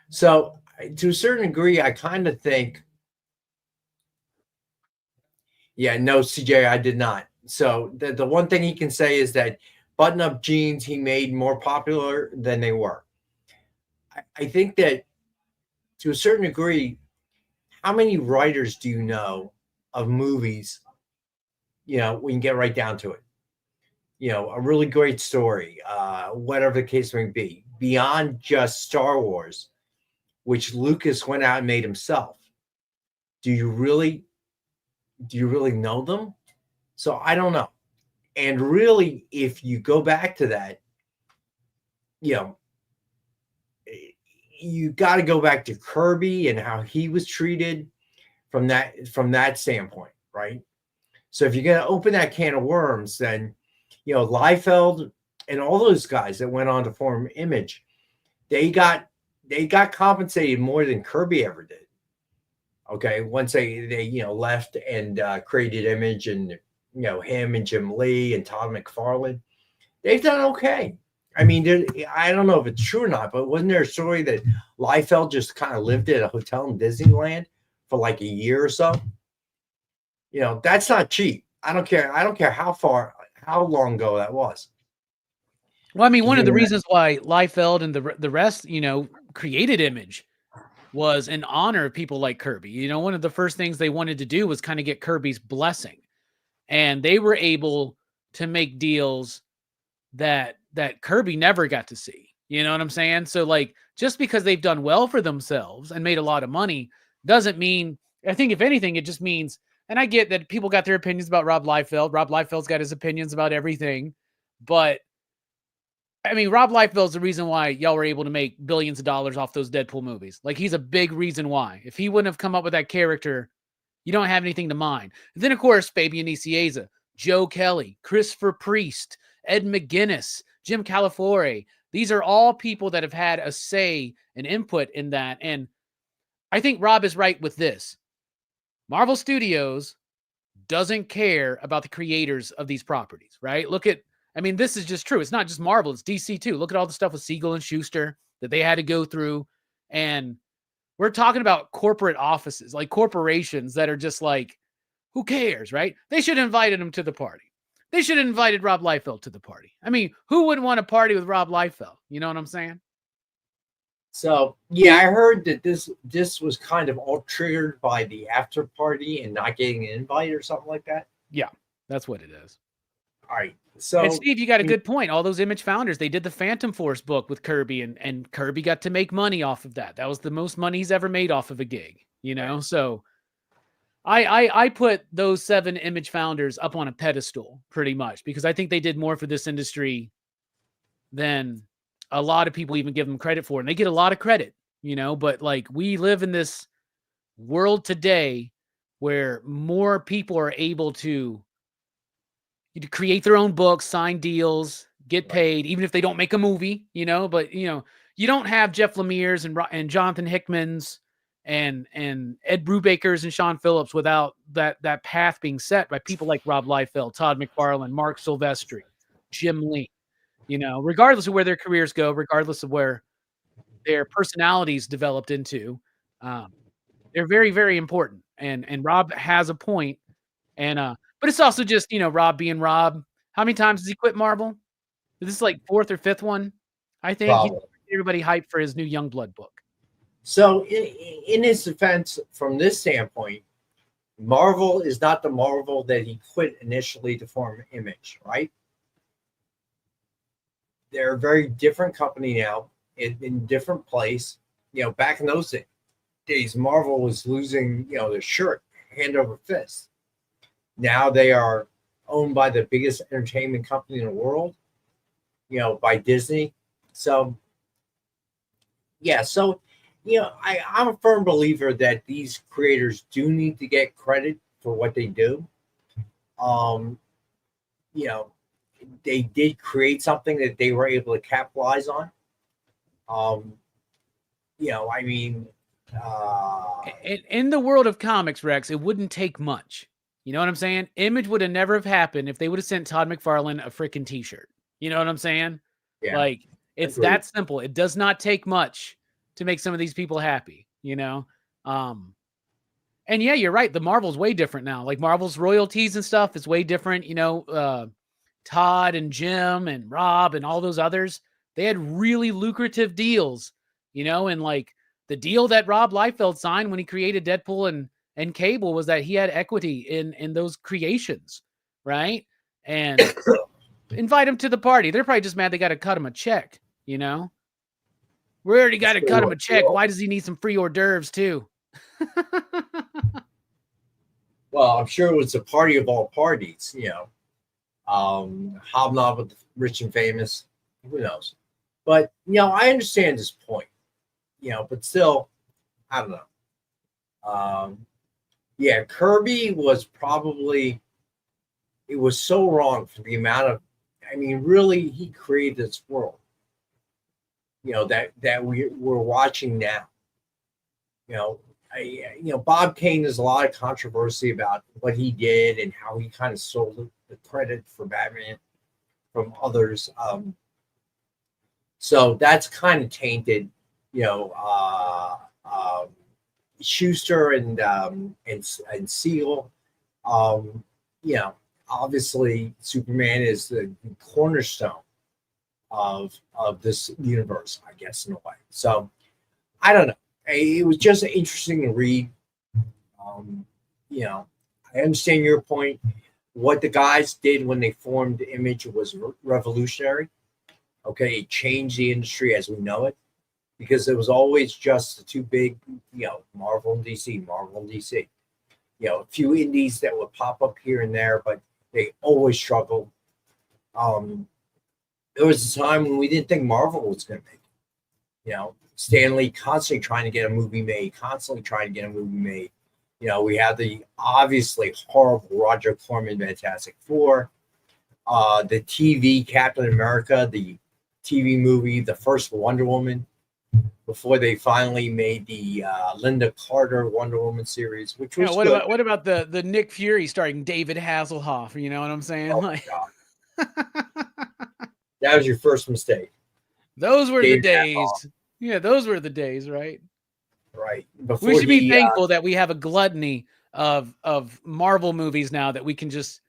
So to a certain degree, I kind of think, yeah, no, CJ, I did not. So the one thing he can say is that button-up jeans he made more popular than they were. I think that to a certain degree, how many writers do you know of movies? We can get right down to it. A really great story, whatever the case may be, beyond just Star Wars, which Lucas went out and made himself. Do you really know them? So I don't know. And really, if you go back to that, you got to go back to Kirby and how he was treated from that standpoint, right? So if you're going to open that can of worms, then Liefeld and all those guys that went on to form Image, they got compensated more than Kirby ever did. Okay, once they left and created Image, and him and Jim Lee and Todd McFarlane, they've done okay. I mean, I don't know if it's true or not, but wasn't there a story that Liefeld just kind of lived at a hotel in Disneyland for like a year or so? That's not cheap. I don't care how long ago that was. Well, I mean, one of the reasons why Liefeld and the rest, created Image was in honor of people like Kirby. One of the first things they wanted to do was kind of get Kirby's blessing. And they were able to make deals that Kirby never got to see. You know what I'm saying? So like, just because they've done well for themselves and made a lot of money doesn't mean, I think if anything, it just means, and I get that people got their opinions about Rob Liefeld. Rob Liefeld's got his opinions about everything, but I mean, Rob Liefeld's the reason why y'all were able to make billions of dollars off those Deadpool movies. Like, he's a big reason why. If he wouldn't have come up with that character, you don't have anything to mind. And then, of course, Fabian Nicieza, Joe Kelly, Christopher Priest, Ed McGuinness, Jim Calafiore. These are all people that have had a say and input in that. And I think Rob is right with this. Marvel Studios doesn't care about the creators of these properties, right? This is just true. It's not just Marvel, it's DC too. Look at all the stuff with Siegel and Schuster that they had to go through. And we're talking about corporate offices, like corporations that are just like, who cares, right? They should have invited him to the party. They should have invited Rob Liefeld to the party. I mean, who wouldn't want to party with Rob Liefeld? You know what I'm saying? So, yeah, I heard that this was kind of all triggered by the after party and not getting an invite or something like that. Yeah, that's what it is. All right. So, and Steve, you got a good point. All those Image founders, they did the Phantom Force book with Kirby, and Kirby got to make money off of that. That was the most money he's ever made off of a gig, Right. So I put those 7 Image founders up on a pedestal pretty much, because I think they did more for this industry than a lot of people even give them credit for. And they get a lot of credit, but like, we live in this world today where more people are able to create their own books, sign deals, get paid, even if they don't make a movie, but you don't have Jeff Lemire's and Jonathan Hickman's and Ed Brubakers and Sean Phillips without that path being set by people like Rob Liefeld, Todd McFarlane, Mark Silvestri, Jim Lee, regardless of where their careers go, regardless of where their personalities developed into, they're very, very important. And Rob has a point. And, but it's also just, Rob being Rob. How many times has he quit Marvel? Is this like 4th or 5th one? I think everybody hyped for his new Youngblood book. So in his defense, from this standpoint, Marvel is not the Marvel that he quit initially to form Image, right? They're a very different company now, in different place. Back in those days, Marvel was losing, their shirt hand over fist. Now they are owned by the biggest entertainment company in the world, by Disney. So, yeah. So, I'm a firm believer that these creators do need to get credit for what they do. They did create something that they were able to capitalize on. In the world of comics, Rex, it wouldn't take much. You know what I'm saying? Image would have never have happened if they would have sent Todd McFarlane a freaking t-shirt. You know what I'm saying? Yeah. Like, It's Agreed. that simple. It does not take much to make some of these people happy, you know? And yeah, you're right. The Marvel's way different now. Like Marvel's royalties and stuff is way different. You know, Todd and Jim and Rob and all those others, they had really lucrative deals, you know, and like the deal that Rob Liefeld signed when he created Deadpool and Cable was that he had equity in those creations, right? And invite him to the party. They're probably just mad they got to cut him a check, you know? We already got to cut him a check. Why does he need some free hors d'oeuvres too? Well, I'm sure it was a party of all parties, you know. Hobnob with the rich and famous, who knows? But, you know, I understand his point, you know, but still, I don't know. Yeah, Kirby was probably, it was so wrong for the amount of, I mean, really, he created this world, you know, that we're watching now. You know, Bob Kane, there's a lot of controversy about what he did and how he kind of stole the credit for Batman from others. So that's kind of tainted, you know. Schuster and Siegel, you know, obviously Superman is the cornerstone of this universe, I guess, in a way. So I don't know. It was just interesting to read. You know, I understand your point. What the guys did when they formed Image was revolutionary. Okay, it changed the industry as we know it, because it was always just the two big, you know, Marvel and DC, Marvel and DC. You know, a few indies that would pop up here and there, but they always struggled. There was a time when we didn't think Marvel was going to make it. You know, Stan Lee constantly trying to get a movie made, You know, we had the obviously horrible Roger Corman Fantastic Four, the TV Captain America, the TV movie, the first Wonder Woman, before they finally made the Linda Carter Wonder Woman series, which was good. What about the Nick Fury starring David Hasselhoff? You know what I'm saying? Oh, like, that was your first mistake. Those were David the days. Hasselhoff. Yeah, those were the days, right? Right. We should be thankful that we have a gluttony of Marvel movies now that we can just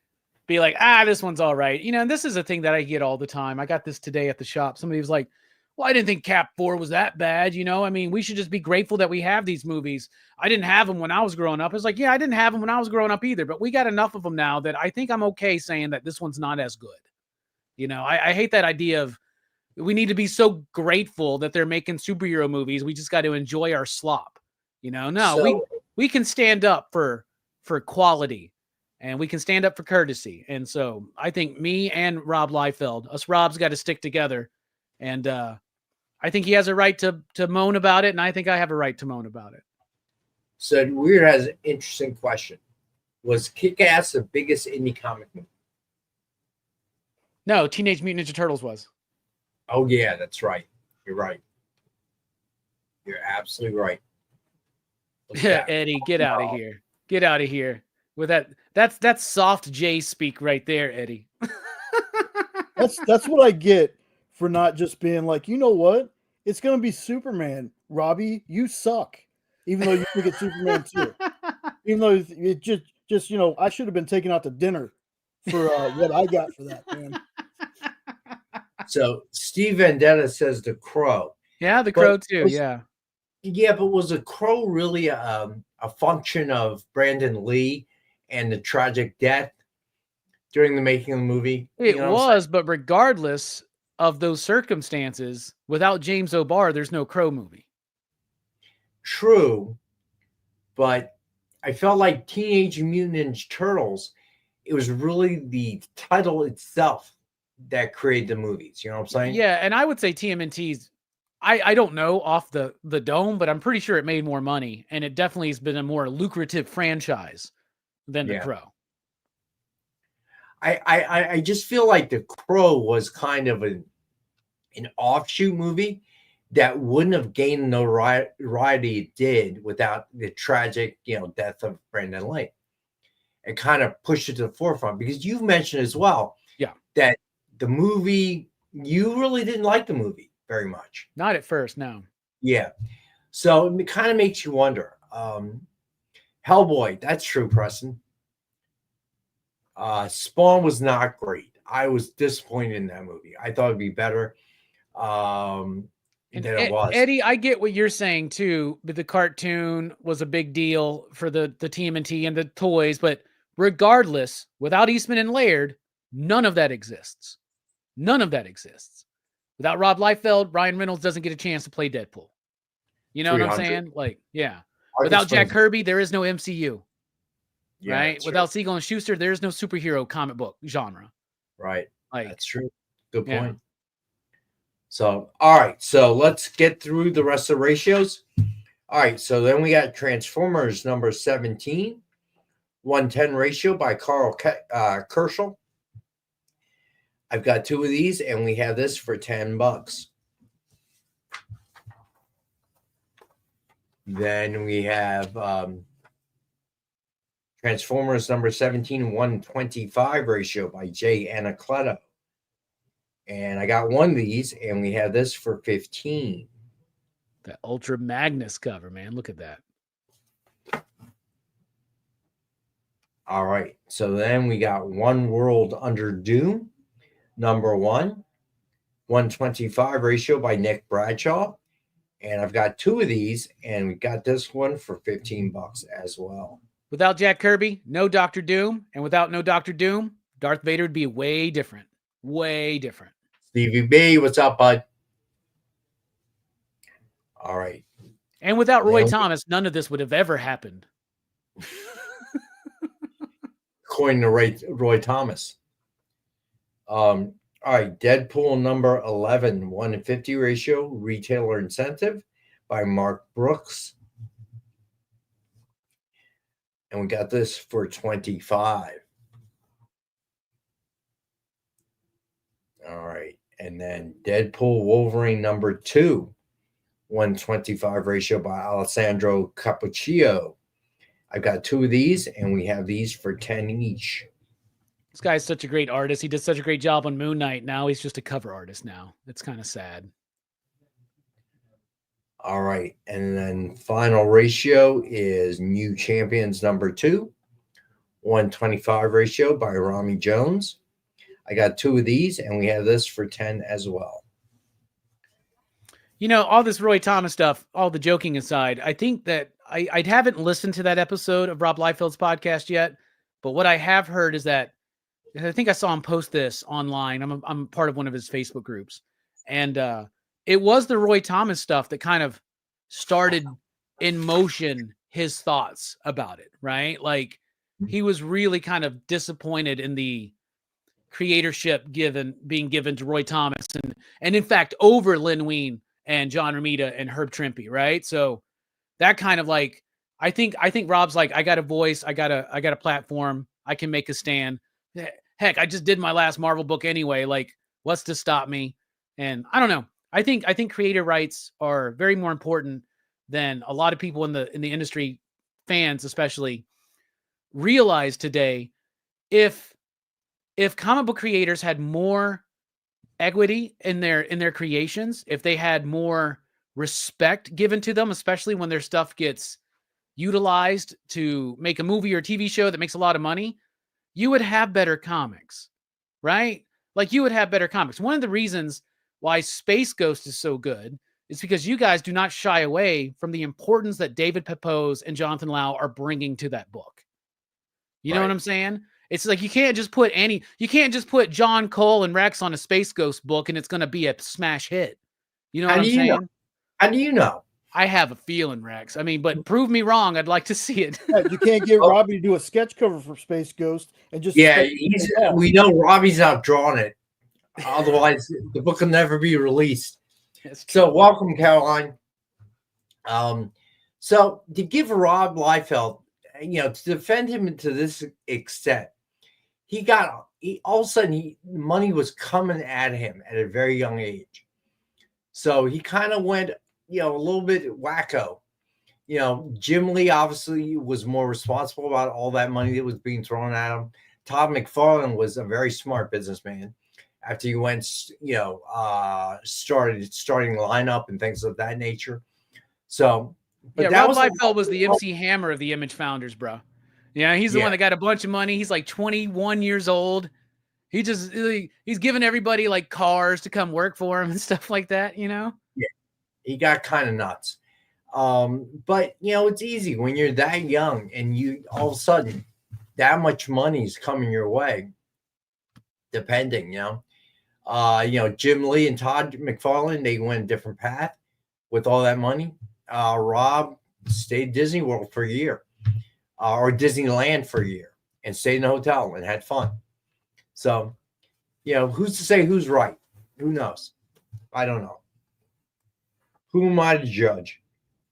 be like, this one's all right. You know, and this is a thing that I get all the time. I got this today at the shop. Somebody was like, well, I didn't think Cap 4 was that bad. You know, I mean, we should just be grateful that we have these movies. I didn't have them when I was growing up. It's like, yeah, I didn't have them when I was growing up either, but we got enough of them now that I think I'm okay saying that this one's not as good. You know, I hate that idea of we need to be so grateful that they're making superhero movies. We just got to enjoy our slop. You know, no, we can stand up for quality, and we can stand up for courtesy. And so I think me and Rob Liefeld, us Robs, got to stick together. And I think he has a right to moan about it, and I think I have a right to moan about it. So Weird has an interesting question. Was Kick-Ass the biggest indie comic movie? No, Teenage Mutant Ninja Turtles was. Oh, yeah, that's right. You're right. You're absolutely right. Eddie, get out of here. Get out of here. With that's soft J speak right there, Eddie. That's what I get for not just being like, you know what? It's gonna be Superman. Robbie, you suck. Even though you think it's Superman too. Even though it just you know, I should have been taken out to dinner for what I got for that, man. So Steve Vendetta says The Crow. Yeah, The Crow too. Yeah. Yeah, but was The Crow really a function of Brandon Lee and the tragic death during the making of the movie? It was, but regardless of those circumstances, without James O'Barr, there's no Crow movie. True, but I felt like Teenage Mutant Ninja Turtles, it was really the title itself that created the movies. You know what I'm saying? Yeah, and I would say TMNT's, I don't know off the dome, but I'm pretty sure it made more money, and it definitely has been a more lucrative franchise than The Crow. I just feel like The Crow was kind of an offshoot movie that wouldn't have gained the notoriety it did without the tragic, death of Brandon Lee. It kind of pushed it to the forefront, because you've mentioned as well, that the movie, you really didn't like the movie, very much. Not at first, no. Yeah. So it kind of makes you wonder. Hellboy, that's true, Preston. Spawn was not great. I was disappointed in that movie. I thought it'd be better than it was. Eddie, I get what you're saying too, but the cartoon was a big deal for the TMNT and the toys. But regardless, without Eastman and Laird, none of that exists. None of that exists. Without Rob Liefeld, Ryan Reynolds doesn't get a chance to play Deadpool. You know what I'm saying? Like, yeah. Without Jack Kirby, there is no MCU. Yeah, right? Without Siegel and Schuster, there is no superhero comic book genre. Right. Like, that's true. Good point. Yeah. So, all right. So let's get through the rest of the ratios. All right. So then we got Transformers number 17, 110 ratio by Carl Kerschel. I've got 2 of these, and we have this for $10. Then we have Transformers number 17, 125 ratio by Jay Anacleto. And I got 1 of these, and we have this for 15. That Ultra Magnus cover, man. Look at that. All right. So then we got One World Under Doom, number 1, 125 ratio by Nick Bradshaw. And I've got 2 of these, and we got this one for $15 as well. Without Jack Kirby, no Doctor Doom. And without no Doctor Doom, Darth Vader would be way different. Way different. Stevie B, what's up, bud? All right. And without Roy Thomas, none of this would have ever happened. According to Roy Thomas. All right. Deadpool number 11, 150 ratio, retailer incentive by Mark Brooks. And we got this for 25. All right. And then Deadpool Wolverine number 2, 125 ratio by Alessandro Cappuccio. I've got 2 of these, and we have these for 10 each. This guy's such a great artist. He did such a great job on Moon Knight. Now he's just a cover artist now. It's kind of sad. All right. And then final ratio is New Champions number 2, 125 ratio by Rami Jones. I got 2 of these, and we have this for 10 as well. You know, all this Roy Thomas stuff, all the joking aside, I think that I haven't listened to that episode of Rob Liefeld's podcast yet, but what I have heard is that I think I saw him post this online. I'm part of one of his Facebook groups, and it was the Roy Thomas stuff that kind of started in motion his thoughts about it, right? Like he was really kind of disappointed in the creatorship being given to Roy Thomas and in fact over Lin Wein and John Romita and Herb Trimpe, right? So that kind of like I think Rob's like, I got a voice, I got a platform, I can make a stand. Heck, I just did my last Marvel book anyway. Like, what's to stop me? And I don't know. I think creator rights are very more important than a lot of people in the industry, fans especially, realize today. If comic book creators had more equity in their creations, if they had more respect given to them, especially when their stuff gets utilized to make a movie or TV show that makes a lot of money, you would have better comics, right? Like you would have better comics. One of the reasons why Space Ghost is so good is because you guys do not shy away from the importance that David Pepose and Jonathan Lau are bringing to that book. You know what I'm saying? It's like you can't just put John Cole and Rex on a Space Ghost book and it's going to be a smash hit. You know what I'm saying? How do you know? I have a feeling, Rex. I mean, but prove me wrong. I'd like to see it. You can't get Robbie to do a sketch cover for Space Ghost and just we know Robbie's not drawing it. Otherwise, the book will never be released. So, welcome, Caroline. So to give Rob Liefeld, to defend him to this extent, all of a sudden money was coming at him at a very young age. So he kind of went, a little bit wacko. Jim Lee obviously was more responsible about all that money that was being thrown at him. Todd McFarlane was a very smart businessman. after you went, starting lineup and things of that nature. So, but yeah, that Rob was Liefeld was the MC Hammer of the Image founders, bro. Yeah, he's the one that got a bunch of money. He's like 21 years old. He's giving everybody like cars to come work for him and stuff like that, Yeah, he got kind of nuts. But it's easy when you're that young and you all of a sudden that much money is coming your way. Depending, Jim Lee and Todd McFarlane, they went a different path with all that money. Rob stayed at Disney World for a year, or Disneyland for a year, and stayed in a hotel and had fun. So, who's to say who's right? Who knows? I don't know. Who am I to judge?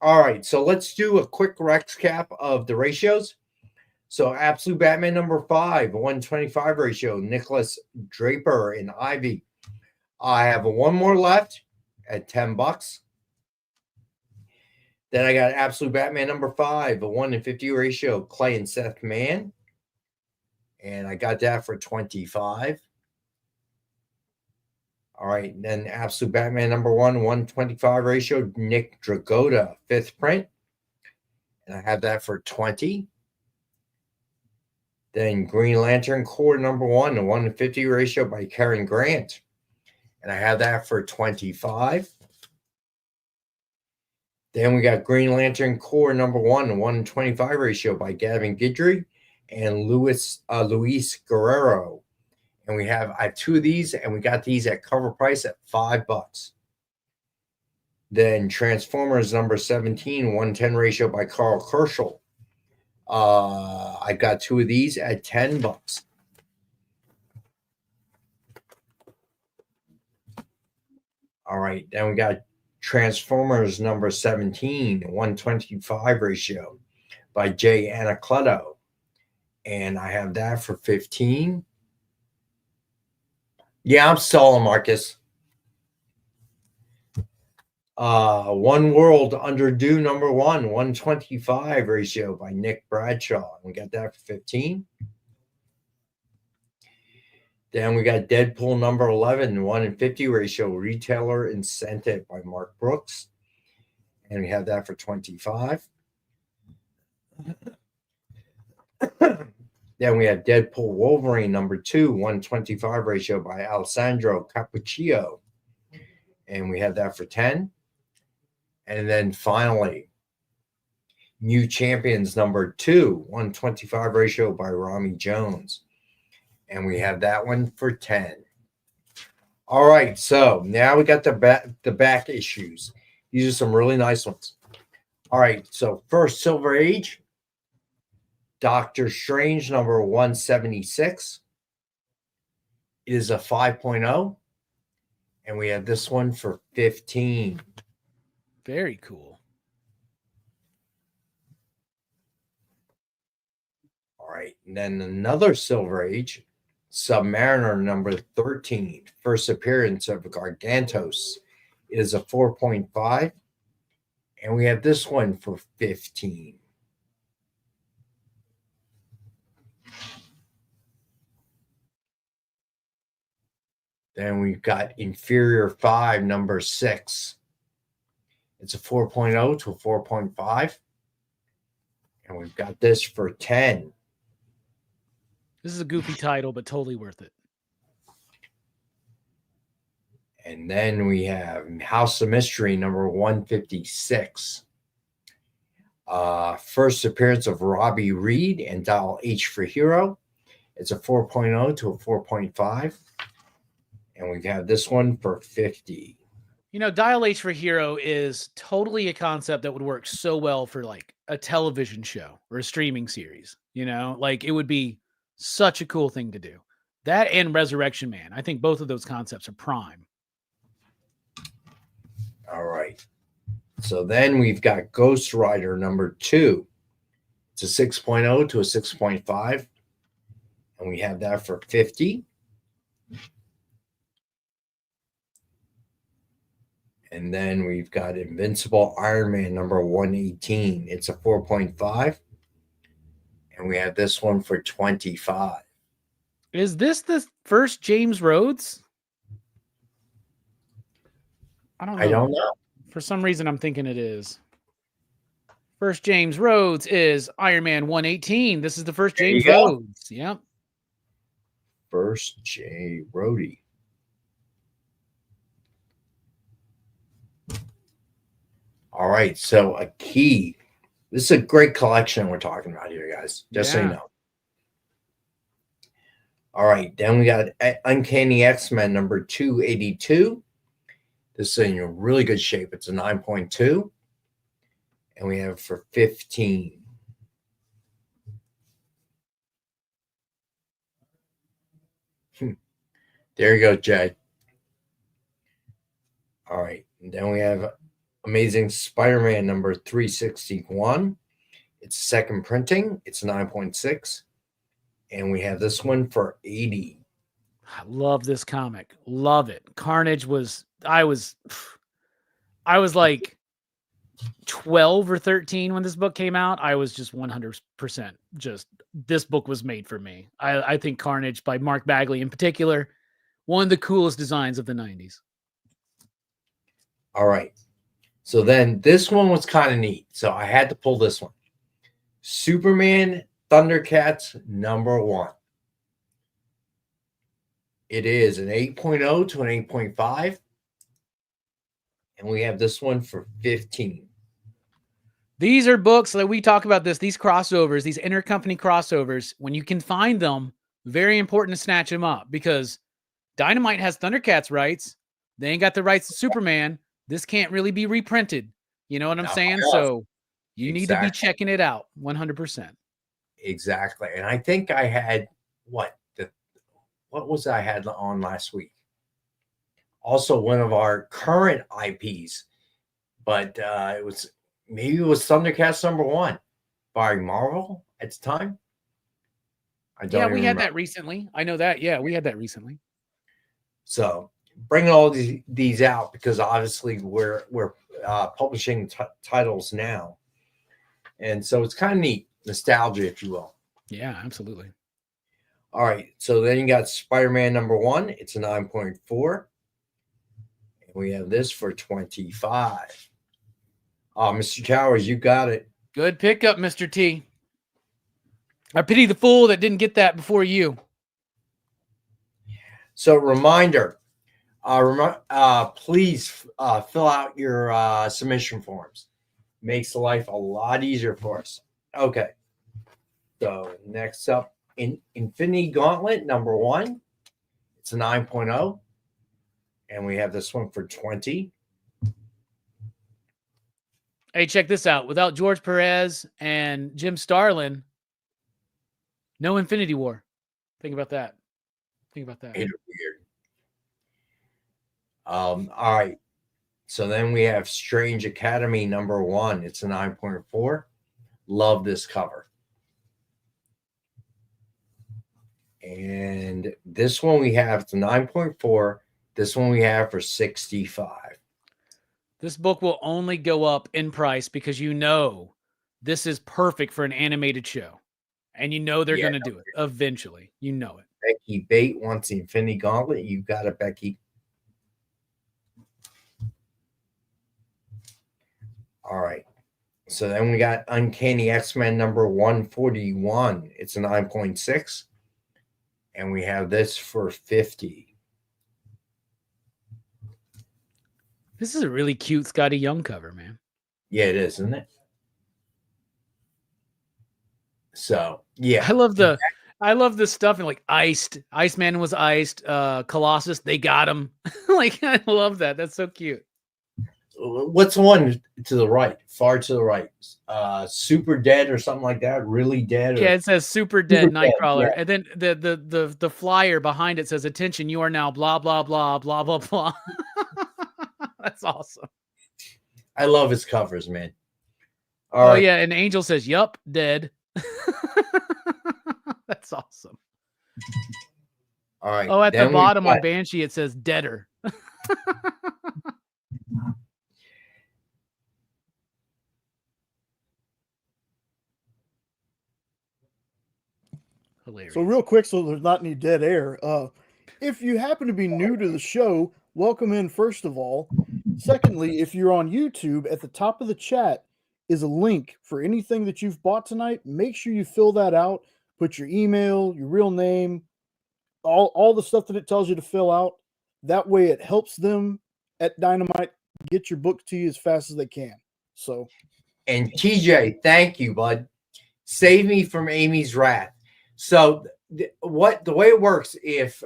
All right, so let's do a quick recap of the ratios. So, Absolute Batman number 5, 125 ratio, Nicholas Draper and Ivy. I have one more left at $10. Then I got Absolute Batman number 5, a 1-50 ratio, Clay and Seth Mann. And I got that for $25. All right, then Absolute Batman number 1, 125 ratio, Nick Dragotta, 5th print. And I have that for $20. Then Green Lantern Corps number 1, a 1-50 ratio by Karen Grant. And I have that for $25. Then we got Green Lantern Corps number 1, a 1-25 ratio by Gavin Guidry and Luis Guerrero. And I have two of these, and we got these at cover price at $5. Then Transformers number 17, 110 ratio by Carl Kerschel. I got two of these at $10. All right, then we got Transformers number 17, 125 ratio by Jay Anacleto. And I have that for $15. Yeah, I'm stalling, Marcus. One World Under Due number 1, 125 ratio by Nick Bradshaw. We got that for $15. Then we got Deadpool number 11, 1-50 ratio, Retailer Incentive by Mark Brooks. And we have that for $25. Then we have Deadpool Wolverine number 2, 125 ratio by Alessandro Cappuccio. And we have that for $10. And then finally, New Champions number 2, 125 ratio by Rami Jones. And we have that one for $10. All right, so now we got the back issues. These are some really nice ones. All right, so first Silver Age, Doctor Strange number 176. It is a 5.0. And we have this one for $15. Very cool. All right, and then another Silver Age, Submariner number 13, first appearance of Gargantos. It is a 4.5. And we have this one for $15. Then we've got Inferior 5, number 6. It's a 4.0 to a 4.5. And we've got this for $10. This is a goofy title, but totally worth it. And then we have House of Mystery number 156. First appearance of Robbie Reed and Dial H for Hero. It's a 4.0 to a 4.5. And we have this one for $50. Dial H for Hero is totally a concept that would work so well for like a television show or a streaming series. Like it would be such a cool thing to do. That and Resurrection Man. I think both of those concepts are prime. All right. So then we've got Ghost Rider number 2. It's a 6.0 to a 6.5. And we have that for $50. And then we've got Invincible Iron Man number 118. It's a 4.5. And we have this one for $25. Is this the first James Rhodes? I don't know. I don't know. For some reason, I'm thinking it is. First James Rhodes is Iron Man 118. This is the first James Rhodes. Yep. First J. Rhodey. All right. So a key. This is a great collection we're talking about here, guys. Just so you know. All right. Then we got Uncanny X-Men number 282. This is in really good shape. It's a 9.2. And we have it for 15. There you go, Jay. All right. And then we have Amazing Spider-Man number 361. It's second printing. It's 9.6. And we have this one for 80. I love this comic. Love it. Carnage was, I was like 12 or 13 when this book came out. I was just 100% just, this book was made for me. I think Carnage by Mark Bagley in particular, one of the coolest designs of the 90s. All right. So then this one was kind of neat. So I had to pull this one. Superman Thundercats number 1. It is an 8.0 to an 8.5. And we have this one for 15. These are books that we talk about these crossovers, these intercompany crossovers. When you can find them, very important to snatch them up because Dynamite has Thundercats rights. They ain't got the rights to Superman. This can't really be reprinted. You know what I'm saying? So you need to be checking it out 100%. Exactly. And I think I had what was I had on last week? Also one of our current IPs, but it was Thundercats number 1 by Marvel at the time. We had that recently. I know that. Yeah, we had that recently. So bringing all these out because obviously we're publishing titles now, and so it's kind of neat, nostalgia, if you will. Yeah, absolutely. All right, so then you got Spider-Man number 1. It's a 9.4. And we have this for 25. Oh, Mr. Towers, you got it. Good pickup, Mr. T. I pity the fool that didn't get that before you. So reminder, please fill out your submission forms. Makes life a lot easier for us. Okay. So next up, Infinity Gauntlet number 1. It's a 9.0. And we have this one for 20. Hey, check this out. Without George Perez and Jim Starlin, no Infinity War. Think about that. It's weird. All right. So then we have Strange Academy number 1. It's a 9.4. Love this cover. And this one we have, it's a 9.4. This one we have for 65. This book will only go up in price because you know this is perfect for an animated show. And you know they're going to do it eventually. You know it. Becky Bate wants the Infinity Gauntlet. You got it, Becky. All right. So then we got Uncanny X-Men number 141. It's a 9.6. And we have this for 50. This is a really cute Scotty Young cover, man. Yeah, it is, isn't it? So, yeah. I love the stuff and like iced. Iceman was iced. Colossus, they got him. Like, I love that. That's so cute. What's the one to the right? Far to the right. Super Dead or something like that. Really Dead. Yeah, it says Super Dead Nightcrawler. Yeah. And then the flyer behind it says, attention, you are now blah, blah, blah, blah, blah, blah. That's awesome. I love his covers, man. All right. Yeah, and Angel says, yup, dead. That's awesome. All right. Oh, at the bottom on Banshee, it says deader. Hilarious. So real quick, so there's not any dead air. If you happen to be new to the show, welcome in first of all. Secondly, if you're on YouTube, at the top of the chat is a link for anything that you've bought tonight. Make sure you fill that out. Put your email, your real name, all the stuff that it tells you to fill out. That way it helps them at Dynamite get your book to you as fast as they can. So, and TJ, thank you, bud. Save me from Amy's wrath. So the way it works, if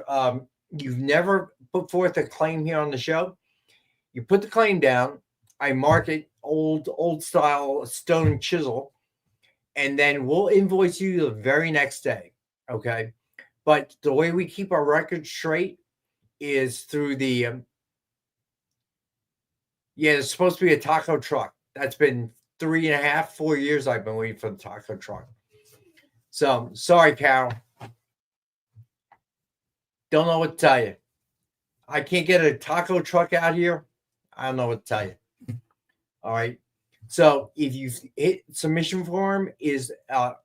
you've never put forth a claim here on the show, you put the claim down. I mark it old style stone chisel, and then we'll invoice you the very next day. Okay. But the way we keep our record straight is through the there's supposed to be a taco truck. That's been 3.5, 4 years I've been waiting for the taco truck. So sorry, Carol. Don't know what to tell you. I can't get a taco truck out here. I don't know what to tell you. All right. So if you hit submission form is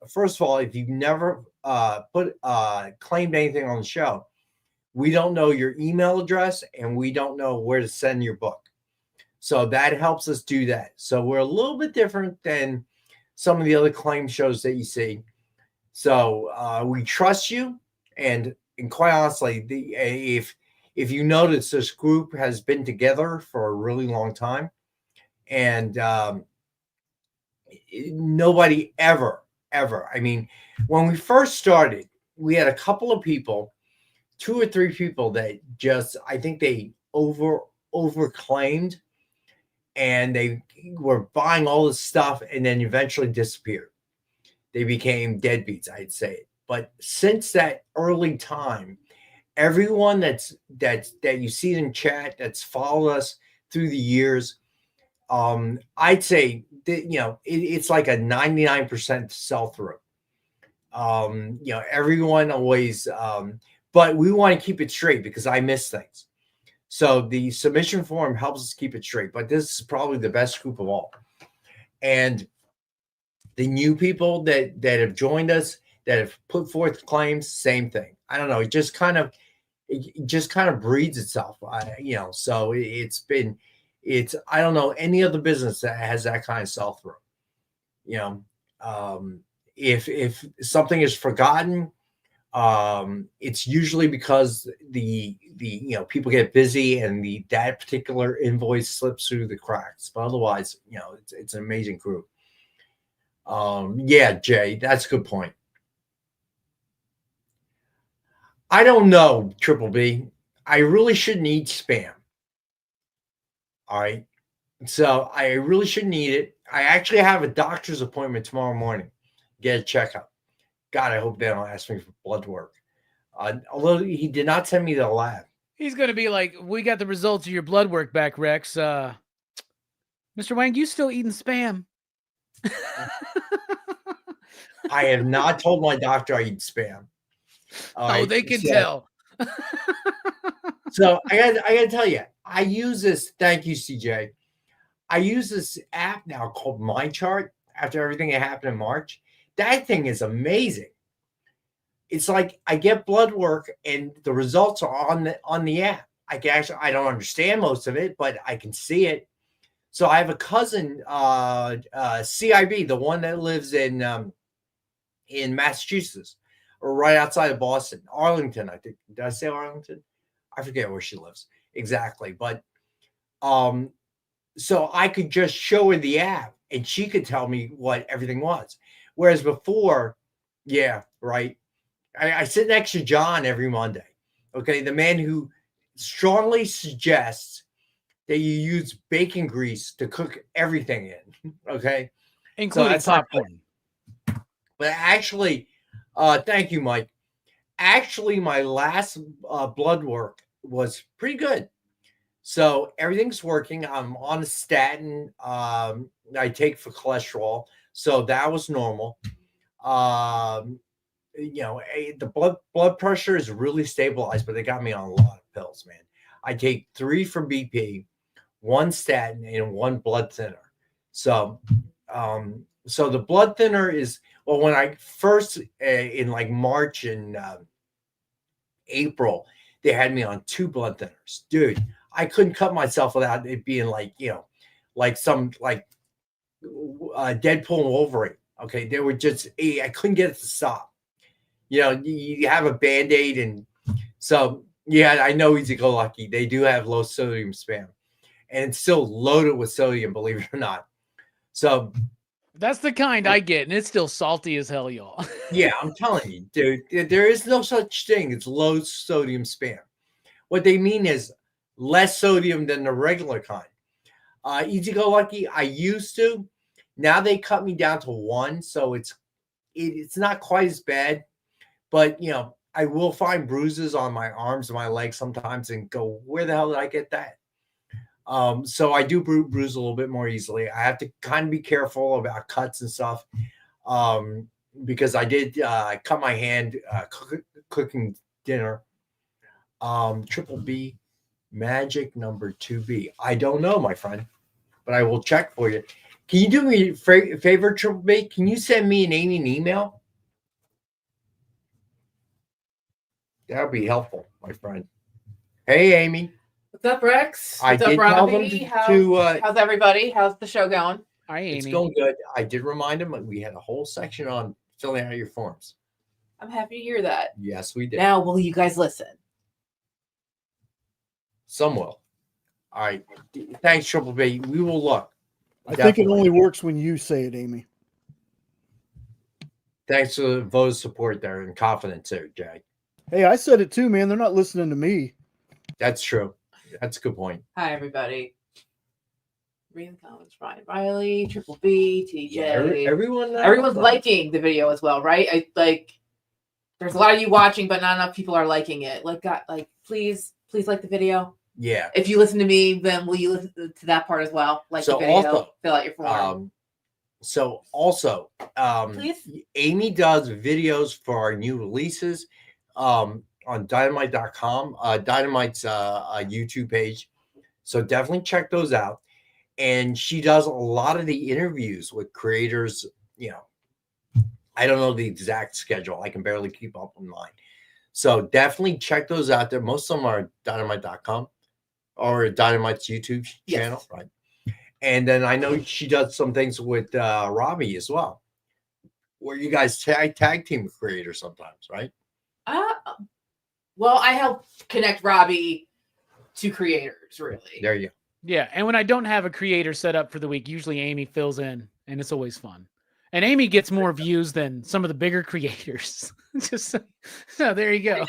first of all, if you've never claimed anything on the show, we don't know your email address and we don't know where to send your book. So that helps us do that. So we're a little bit different than some of the other claim shows that you see. So we trust you, and quite honestly, if you notice, this group has been together for a really long time, and nobody ever. I mean, when we first started, we had a couple of people, 2 or 3 people that just, I think they overclaimed, and they were buying all this stuff and then eventually disappeared. They became deadbeats, I'd say. But since that early time, everyone that you see in chat that's followed us through the years, I'd say that, it's like a 99% sell-through. Everyone always, but we want to keep it straight because I miss things. So the submission form helps us keep it straight, but this is probably the best group of all. And the new people that have joined us, that have put forth claims, same thing. I don't know. It just kind of breeds itself. So it's I don't know any other business that has that kind of sell through. If something is forgotten, it's usually because the people get busy and that particular invoice slips through the cracks. But otherwise, it's an amazing group. Jay, that's a good point. I don't know, Triple B. I really shouldn't eat spam. All right. So I really shouldn't eat it. I actually have a doctor's appointment tomorrow morning. Get a checkup. God, I hope they don't ask me for blood work. Although he did not send me to the lab. He's going to be like, we got the results of your blood work back, Rex. Mr. Wang, you still eating spam? I have not told my doctor I eat spam. They can tell. So I got to tell you, I use this. Thank you, CJ. I use this app now called MyChart after everything that happened in March. That thing is amazing. It's like I get blood work and the results are on the app. I don't understand most of it, but I can see it. So I have a cousin, CIB, the one that lives in Massachusetts, or right outside of Boston, Arlington, I think. Did I say Arlington? I forget where she lives exactly. But so I could just show her the app and she could tell me what everything was. Whereas before, I sit next to John every Monday. Okay. The man who strongly suggests that you use bacon grease to cook everything in. Okay. Including popcorn. But actually, thank you, Mike. Actually, my last blood work was pretty good. So everything's working. I'm on a statin I take for cholesterol. So that was normal. The blood pressure is really stabilized, but they got me on a lot of pills, man. I take 3 for BP, 1 statin, and 1 blood thinner. So the blood thinner is, well, when I first in like March and April, they had me on 2 blood thinners. Dude, I couldn't cut myself without it being like, like some like Deadpool and Wolverine. Okay, they were just I couldn't get it to stop. You have a Band-Aid, and so yeah, I know Easy Go Lucky. They do have low sodium spam, and it's still loaded with sodium, believe it or not. So that's the kind I get, and it's still salty as hell, y'all. yeah, I'm telling you, dude, there is no such thing as low sodium spam. What they mean is less sodium than the regular kind. Easy Go Lucky, I used to. Now they cut me down to 1, so it's not quite as bad. But I will find bruises on my arms and my legs sometimes, and go, where the hell did I get that? So I do bruise a little bit more easily. I have to kind of be careful about cuts and stuff, because I did cut my hand cooking dinner. Triple B, magic number 2B. I don't know, my friend, but I will check for you. Can you do me a favor, Triple B? Can you send me and Amy an email? That would be helpful, my friend. Hey, Amy. What's up, Rex? I What's did up, tell Robbie? them to How's everybody? How's the show going? Hi, Amy. It's going good. I did remind them we had a whole section on filling out your forms. I'm happy to hear that. Yes, we did. Now, will you guys listen? Some will. All right. Thanks, Triple B. We will look. I think it only works when you say it, Amy. Thanks for the vote of support there and confidence there, Jay. Hey, I said it too, man. They're not listening to me. That's true. That's a good point. Hi, everybody. Reading the comments, Brian Riley, Triple B, TJ. Yeah, everyone's liking the video as well, right? There's a lot of you watching, but not enough people are liking it. Please like the video. Yeah. If you listen to me, then will you listen to that part as well? Like the video, also, fill out your form. Please? Amy does videos for our new releases on dynamite.com, Dynamite's YouTube page. So definitely check those out. And she does a lot of the interviews with creators. I don't know the exact schedule. I can barely keep up with mine. So definitely check those out there. Most of them are dynamite.com or Dynamite's YouTube channel, right? And then I know she does some things with Robbie as well, where you guys tag team creators sometimes, right? Well, I help connect Robbie to creators, really. There you go. Yeah, and when I don't have a creator set up for the week, usually Amy fills in, and it's always fun. And Amy gets more views than some of the bigger creators. Just so there you go.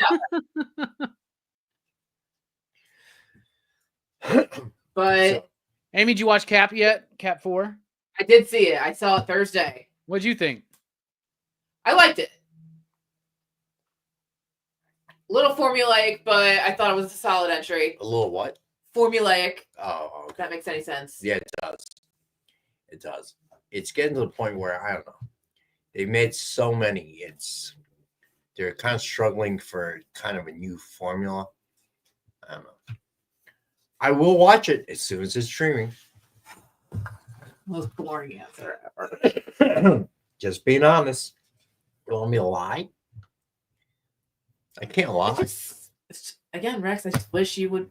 But Amy, did you watch Cap yet? Cap 4? I did see it. I saw it Thursday. What'd you think? I liked it. A little formulaic, but I thought it was a solid entry. A little what? Formulaic. Oh, okay. If that makes any sense. Yeah, it does. It does. It's getting to the point where, I don't know, they've made so many. They're kind of struggling for kind of a new formula. I don't know. I will watch it as soon as it's streaming. Most boring answer ever. Just being honest. You want me to lie? I can't lie. Again, Rex, I just wish you would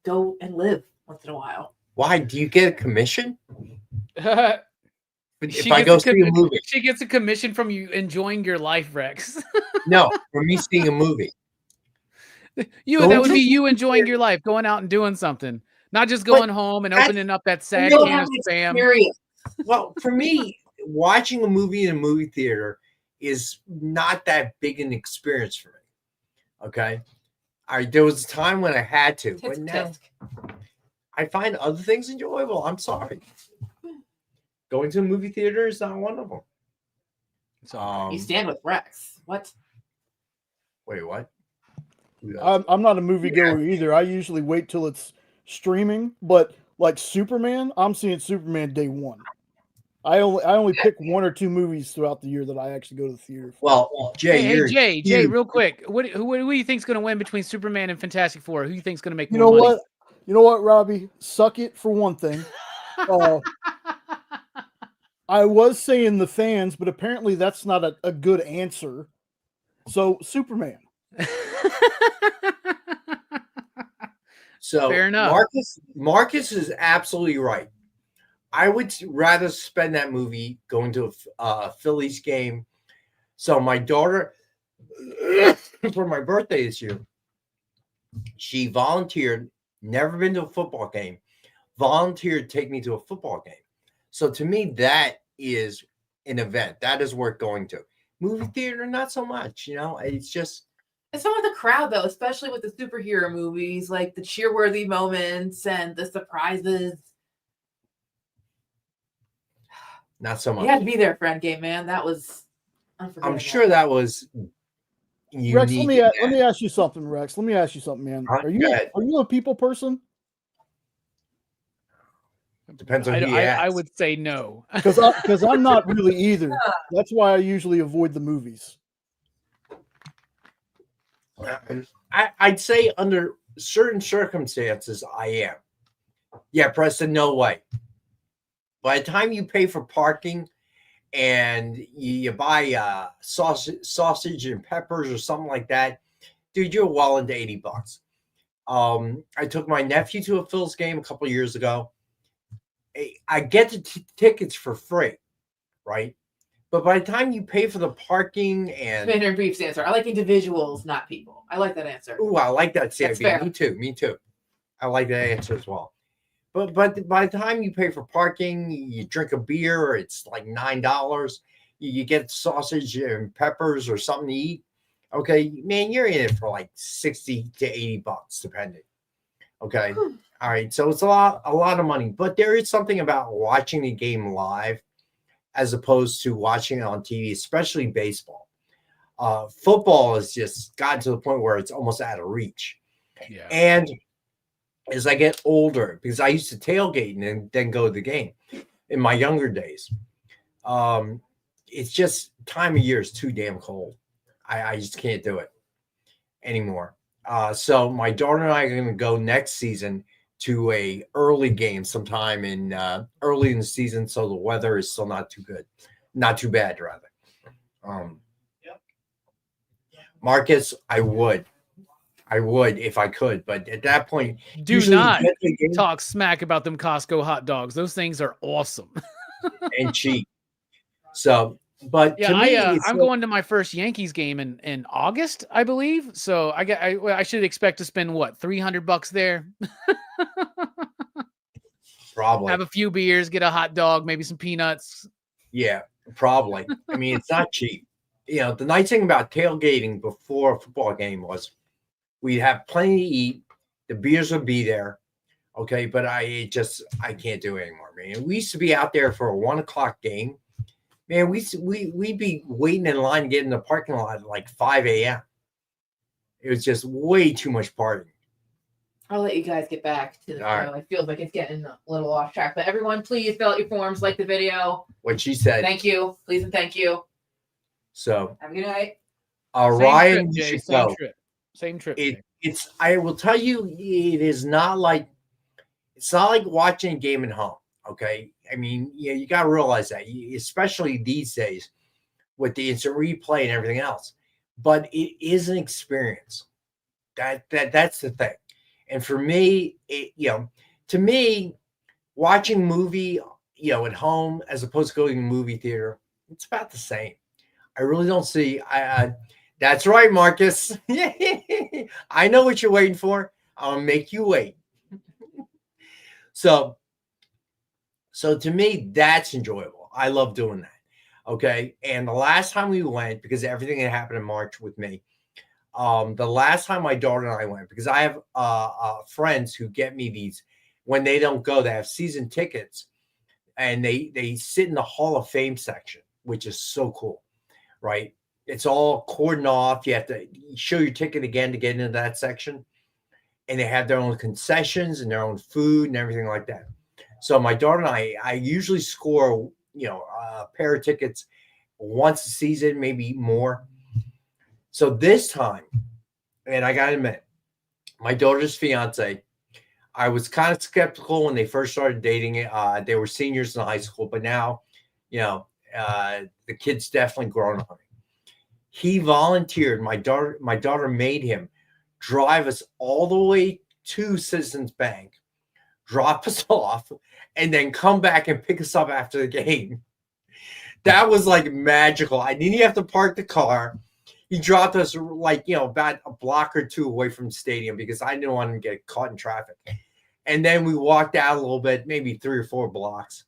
go and live once in a while. Why? Do you get a commission? If I go see a movie. She gets a commission from you enjoying your life, Rex. No, for me seeing a movie. That would be you enjoying your life, going out and doing something. Not just going home and opening up that sad can of spam. Well, for me, watching a movie in a movie theater is not that big an experience for me. Okay. There was a time when I had to, but now I find other things enjoyable. I'm sorry. Going to a movie theater is not one of them. You stand with Rex. What? Wait, what? I'm not a moviegoer either. I usually wait till it's streaming, but like Superman, I'm seeing Superman day one. I only pick 1 or 2 movies throughout the year that I actually go to the theater for. Well, Jay, Jay, real quick, who do you think's going to win between Superman and Fantastic Four? Who do you think's going to make more money? You know what, Robbie? Suck it for one thing. I was saying the fans, but apparently that's not a good answer. So Superman. So Fair enough. Marcus is absolutely right. I would rather spend that movie going to a Phillies game. So my daughter, for my birthday this year, she volunteered, never been to a football game, volunteered to take me to a football game. So to me, that is an event. That is worth going to. Movie theater, not so much. It's just. It's fun with the crowd, though, especially with the superhero movies, like the cheer-worthy moments and the surprises. Not so much. You had to be there for Endgame, man. That was unforgettable. I'm sure that was unique. Rex, let me ask you something, Rex. Let me ask you something, man. Are you a people person? Depends on who you ask. I would say no. Because I'm not really either. That's why I usually avoid the movies. I'd say under certain circumstances, I am. Yeah, Preston, no way. By the time you pay for parking and you buy sausage and peppers or something like that, dude, you're well into $80. I took my nephew to a Phil's game a couple of years ago. I get the tickets for free, right? But by the time you pay for the parking and Commander Brief's answer. I like individuals, not people. I like that answer. Ooh, I like that, Sammy. Fair. Me too. I like that answer as well. But by the time you pay for parking, you drink a beer, it's like $9. You get sausage and peppers or something to eat. Okay, man, you're in it for like $60 to $80, depending. Okay, all right. So it's a lot of money, but there is something about watching the game live as opposed to watching it on TV, especially baseball. Football has just gotten to the point where it's almost out of reach. Yeah. And as I get older, because I used to tailgate and then go to the game in my younger days, it's just time of year is too damn cold. I just can't do it anymore. So my daughter and I are going to go next season to a early game sometime in early in the season, so the weather is still not too bad rather. Marcus, I would if I could, but at that point, do not talk smack about them Costco hot dogs. Those things are awesome and cheap. So, but yeah, to me, I'm going to my first Yankees game in August, I believe. So I should expect to spend what, $300 there. Probably have a few beers, get a hot dog, maybe some peanuts. Yeah, probably. I mean, it's not cheap. The nice thing about tailgating before a football game was we'd have plenty to eat. The beers would be there. Okay. But I can't do it anymore, man. We used to be out there for a 1:00 game. Man, we'd be waiting in line to get in the parking lot at like 5 a.m. It was just way too much partying. I'll let you guys get back to the show. Right. It feels like it's getting a little off track. But everyone, please fill out your forms, like the video. What she said. Thank you. Please and thank you. So have a good night. Ryan, trip, you should same go. trip. Same trip. It's. I will tell you, it is not like. It's not like watching a game at home. Okay, I mean, you got to realize that, especially these days with the instant replay and everything else. But it is an experience. That's the thing. And for me, to me, watching movie, at home as opposed to going to a movie theater, it's about the same. I really don't see. That's right, Marcus. I know what you're waiting for. I'll make you wait. So to me, that's enjoyable. I love doing that. Okay. And the last time we went, because everything that happened in March with me, the last time my daughter and I went, because I have friends who get me these when they don't go, they have season tickets and they sit in the Hall of Fame section, which is so cool, right? It's all cordoned off. You have to show your ticket again to get into that section. And they have their own concessions and their own food and everything like that. So my daughter and I usually score, a pair of tickets once a season, maybe more. So this time, and I got to admit, my daughter's fiance, I was kind of skeptical when they first started dating. They were seniors in high school, but now, the kid's definitely grown on me. He volunteered. My daughter made him drive us all the way to Citizens Bank, drop us off, and then come back and pick us up after the game. That was like magical. I didn't even have to park the car. He dropped us like, about a block or two away from the stadium because I didn't want him to get caught in traffic. And then we walked out a little bit, maybe 3 or 4 blocks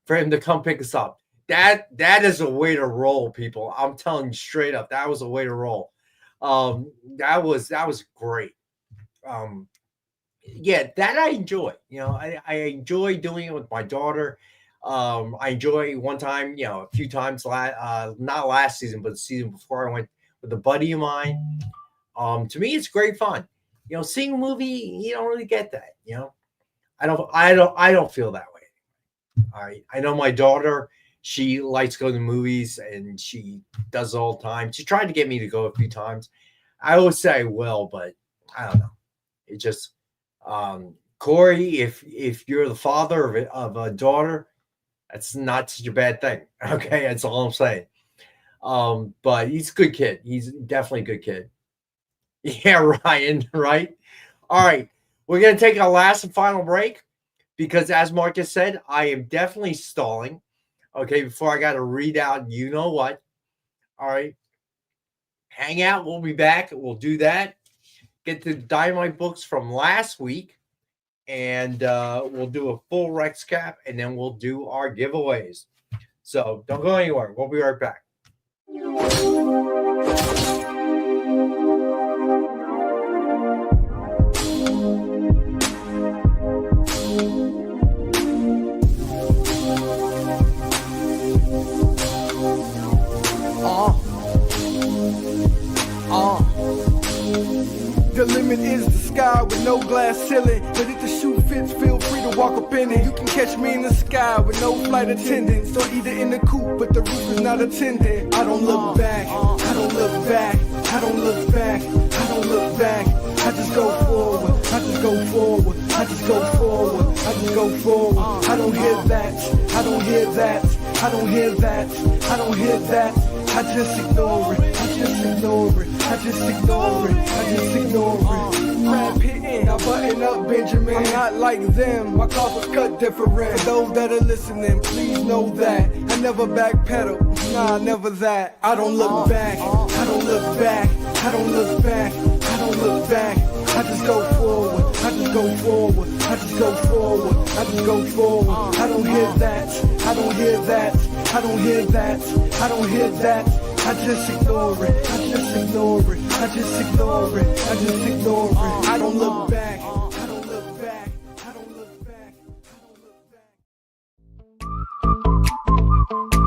for him to come pick us up. That is a way to roll, people. I'm telling you straight up, that was a way to roll. That was great. Yeah, that I enjoy. I enjoy doing it with my daughter. I enjoy one time, a few times, not last season, but the season before, I went with a buddy of mine. To me, it's great fun. Seeing a movie, you don't really get that. I don't feel that way. All right. I know my daughter, she likes going to movies and she does it all the time. She tried to get me to go a few times. I always say I will, but I don't know. It just, Corey, if you're the father of a daughter, that's not such a bad thing. Okay. That's all I'm saying. But he's a good kid. He's definitely a good kid. Yeah, Ryan, right? All right. We're going to take our last and final break because, as Marcus said, I am definitely stalling. Okay, before I got to read out, you know what? All right. Hang out. We'll be back. We'll do that. Get the Dynamite books from last week, and we'll do a full Rex cap, and then we'll do our giveaways. So don't go anywhere. We'll be right back. The limit is the sky with no glass ceiling. But if the shoe fits, feel free to walk up in it. You can catch me in the sky with no flight attendants, or either in the coupe, but the roof is not attended. I don't look back, I don't look back, I don't look back, I don't look back. I just go forward, I just go forward, I just go forward, I just go forward. I don't hear that, I don't hear that, I don't hear that, I don't hear that. I just ignore it, I just ignore it, I just ignore it, I just ignore it. Rap hitting, I button up Benjamin. I'm not like them, my cloth was cut different. For those that are listening, please know that I never backpedal, nah, never that. I don't look back, I don't look back, I don't look back, I don't look back. I just go forward, I just go forward, I just go forward, I just go forward. I don't hear that, I don't hear that, I don't hear that, I don't hear that. I just ignore it, I just ignore it, I just ignore it, I just ignore it. I don't look back, I don't look back, I don't look back, I don't look back.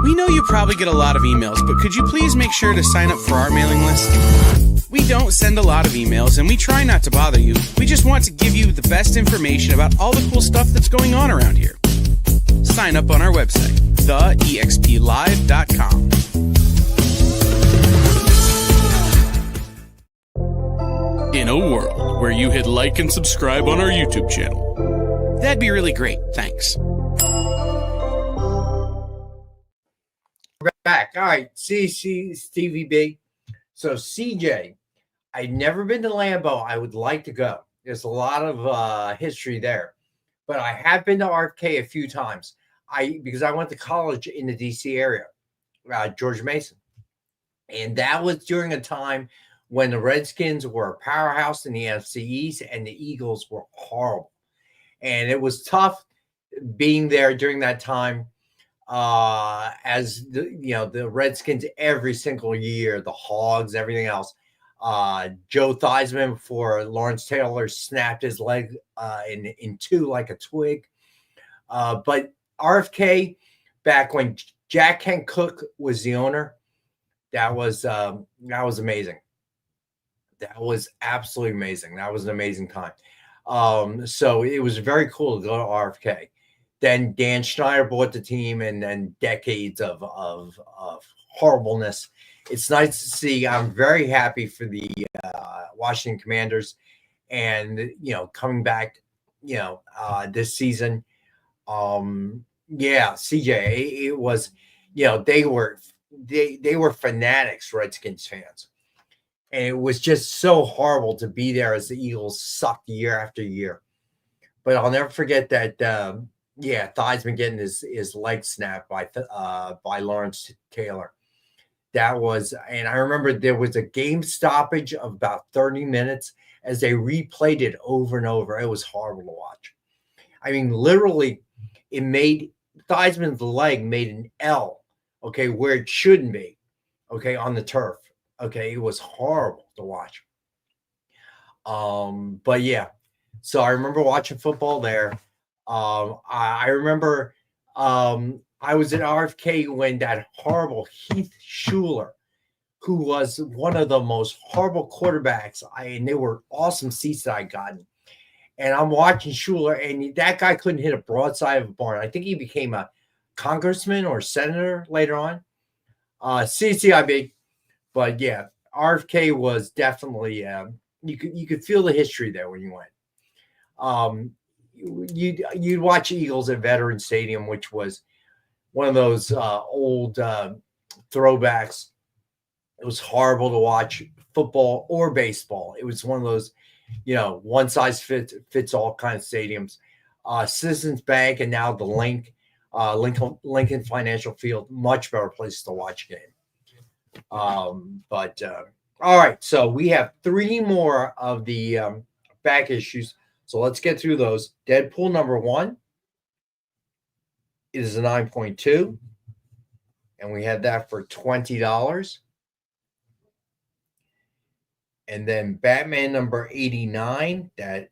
We know you probably get a lot of emails, but could you please make sure to sign up for our mailing list? We don't send a lot of emails, and we try not to bother you. We just want to give you the best information about all the cool stuff that's going on around here. Sign up on our website, theexplive.com. In a world where you hit like and subscribe on our YouTube channel, that'd be really great. Thanks. We're back. All right. Stevie B. So CJ, I've never been to Lambeau. I would like to go. There's a lot of history there, but I have been to RFK a few times. Because I went to college in the DC area, George Mason, and that was during a time when the Redskins were a powerhouse in the NFC East and the Eagles were horrible, and it was tough being there during that time. As the Redskins every single year, the Hogs, everything else. Joe Theismann before Lawrence Taylor snapped his leg in two like a twig. But RFK, back when Jack Kent Cooke was the owner, that was amazing. That was absolutely amazing. That was an amazing time. So it was very cool to go to RFK. Then Dan Schneider bought the team, and then decades of horribleness. It's nice to see. I'm very happy for the Washington Commanders, and coming back, this season. Yeah, CJ, it was, they were fanatics, Redskins fans. And it was just so horrible to be there as the Eagles sucked year after year. But I'll never forget that. Theismann getting his leg snapped by Lawrence Taylor. That was, and I remember there was a game stoppage of about 30 minutes as they replayed it over and over. It was horrible to watch. I mean, literally, it made Theismann's leg made an L, okay, where it shouldn't be, okay, on the turf. Okay, it was horrible to watch. But yeah, so I remember watching football there. I remember I was at RFK when that horrible Heath Schuler, who was one of the most horrible quarterbacks, and they were awesome seats that I gotten. And I'm watching Schuler, and that guy couldn't hit a broadside of a barn. I think he became a congressman or senator later on. CCIB. But yeah, RFK was definitely you could feel the history there when you went. You'd watch Eagles at Veterans Stadium, which was one of those old throwbacks. It was horrible to watch football or baseball. It was one of those, one size fits all kind of stadiums. Citizens Bank and now the Lincoln Financial Field, much better place to watch a game. All right, so we have 3 more of the back issues. So let's get through those. Deadpool #1 is a 9.2, and we had that for $20. And then Batman #89, that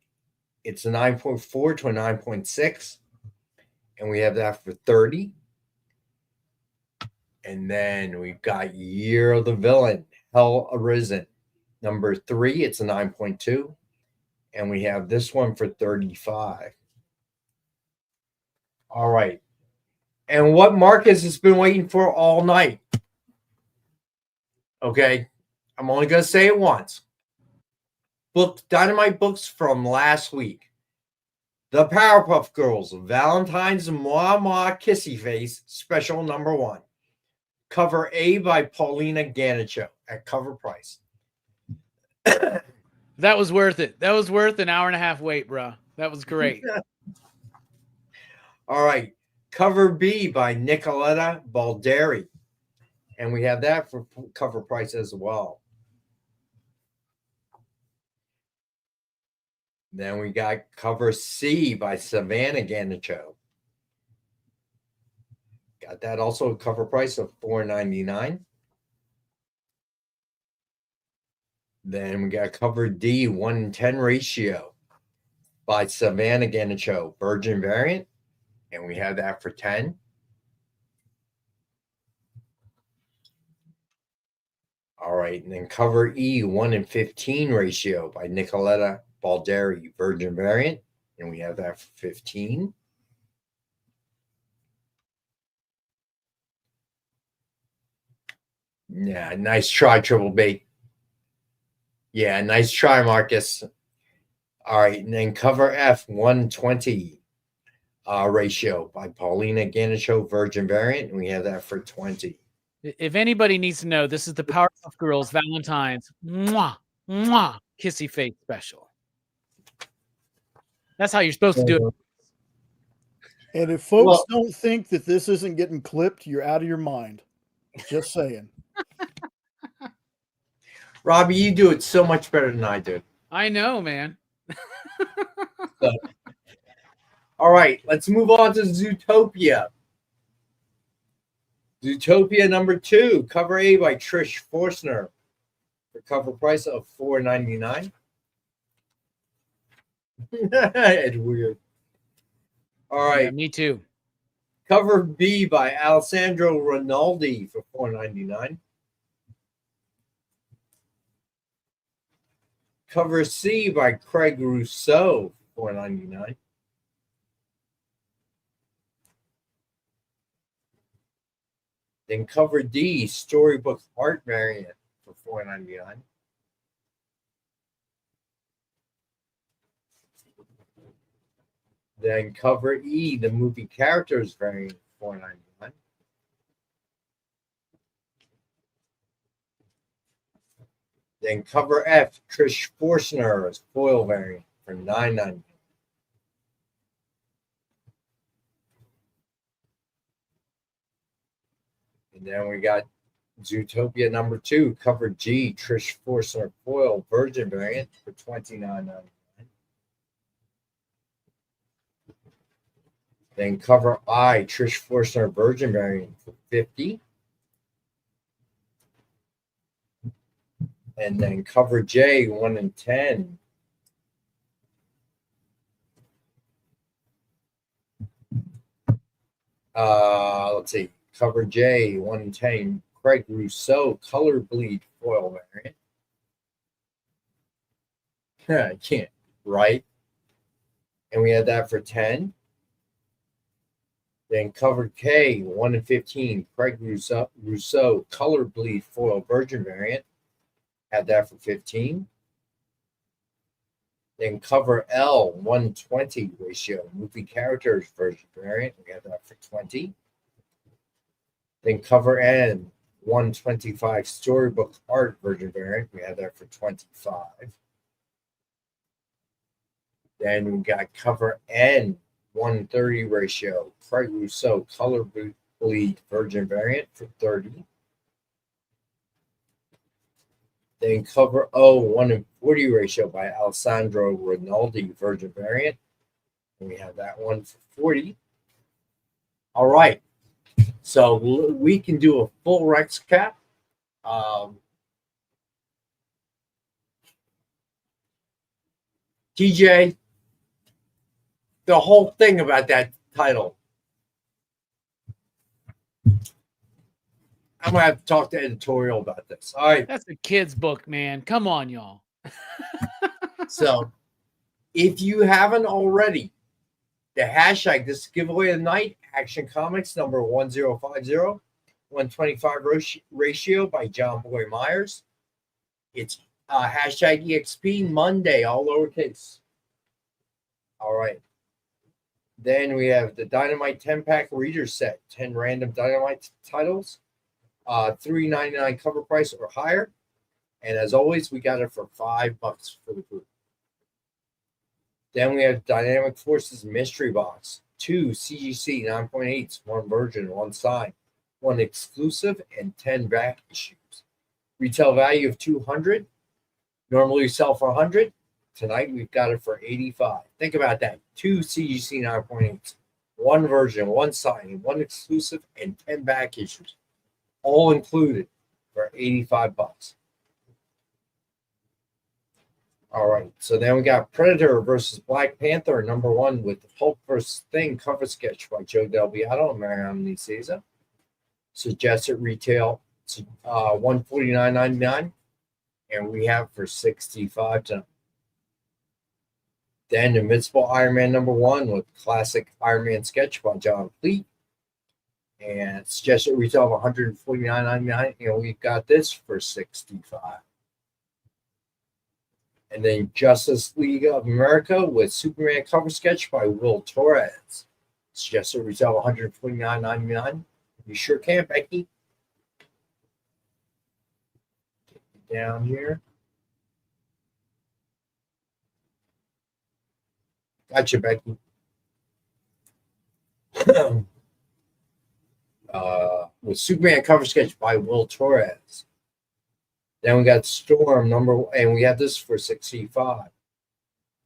it's a 9.4 to a 9.6, and we have that for $30. And then we've got Year of the Villain, Hell Arisen, #3, it's a 9.2. And we have this one for $35. All right. And what Marcus has been waiting for all night. Okay. I'm only going to say it once. Dynamite books from last week. The Powerpuff Girls, Valentine's Moi Moi Kissy Face, special #1. Cover A by Paulina Ganicho at cover price. That was worth it. That was worth an hour and a half wait, bro. That was great. All right. Cover B by Nicoletta Balderi. And we have that for cover price as well. Then we got cover C by Savannah Ganicho. Got that also cover price of $4.99. Then we got cover D, 1:10 ratio by Savannah Ganicho, Virgin variant. And we have that for $10. All right. And then cover E, 1:15 ratio by Nicoletta Balderi, Virgin variant. And we have that for $15. Yeah, nice try, Triple B. Yeah, nice try, Marcus. All right, and then cover F, 1:20 ratio by Paulina Ganicho, Virgin variant, and we have that for $20. If anybody needs to know, this is the Powerpuff Girls Valentine's Mwah Mwah Kissy Face special. That's how you're supposed to do it. And if folks don't think that this isn't getting clipped, you're out of your mind. Just saying. Robbie, you do it so much better than I do. I know, man. All right, let's move on to Zootopia. Zootopia #2, cover A by Trish Forstner. For cover price of $4.99. It's weird. All right. Yeah, me too. Cover B by Alessandro Rinaldi for $4.99. Cover C by Craig Rousseau for $4.99. Then cover D, Storybook Art variant for $4.99. Then cover E, the movie characters variant for $4.99. Then cover F, Trish Forstner's foil variant for $9.99. And then we got Zootopia number 2, cover G, Trish Forstner foil virgin variant for $29.99. Then cover I, Trish Forstner virgin variant for $50. And then cover J, 1 in 10. Let's see. Cover J, 1 in 10. Craig Rousseau color bleed foil variant. I can't, right? And we had that for 10. Then cover K, 1 in 15. Craig Rousseau color bleed foil virgin variant. Had that for 15. Then cover L, 120 ratio movie characters version variant. We had that for 20. Then cover N, 125 storybook art version variant. We had that for 25. Then we got cover N, 130 ratio Craig Rousseau color bleed virgin variant for 30. Then cover O, 1 in 40 ratio by Alessandro Rinaldi virgin variant. And we have that one for 40. All right. So we can do a full Rex cap. TJ, the whole thing about that title. I'm gonna have to talk to editorial about this. All right. That's a kid's book, man. Come on, y'all. So if you haven't already, the hashtag this giveaway of the night, Action Comics number 1050, 125 ratio by John Boy Myers. It's hashtag EXP Monday, all lowercase. All right. Then we have the Dynamite 10-pack reader set, 10 random Dynamite titles. $3.99 cover price or higher. And as always, we got it for $5 for the group. Then we have Dynamic Forces Mystery Box. 2 CGC 9.8s, 1 virgin, 1 sign, 1 exclusive, and 10 back issues. Retail value of $200. Normally we sell for $100. Tonight we've got it for $85. Think about that. 2 CGC 9.8s, 1 virgin, 1 sign, 1 exclusive, and 10 back issues. All included for $85. All right, so then we got Predator versus Black Panther, number 1 with Hulk vs. Thing cover sketch by Joe Del Beato and Mariano Nicieza. Suggested retail $149.99, and we have for $65 tonight. Then Invincible Iron Man number 1 with classic Iron Man sketch by John Fleet. And suggested retail of $149.99, and we've got this for $65. And then Justice League of America with Superman cover sketch by Will Torres. Suggested retail of $149.99. You sure can, Becky. Down here. Gotcha, Becky. With Superman cover sketch by Will Torres. Then we got Storm and we have this for $65.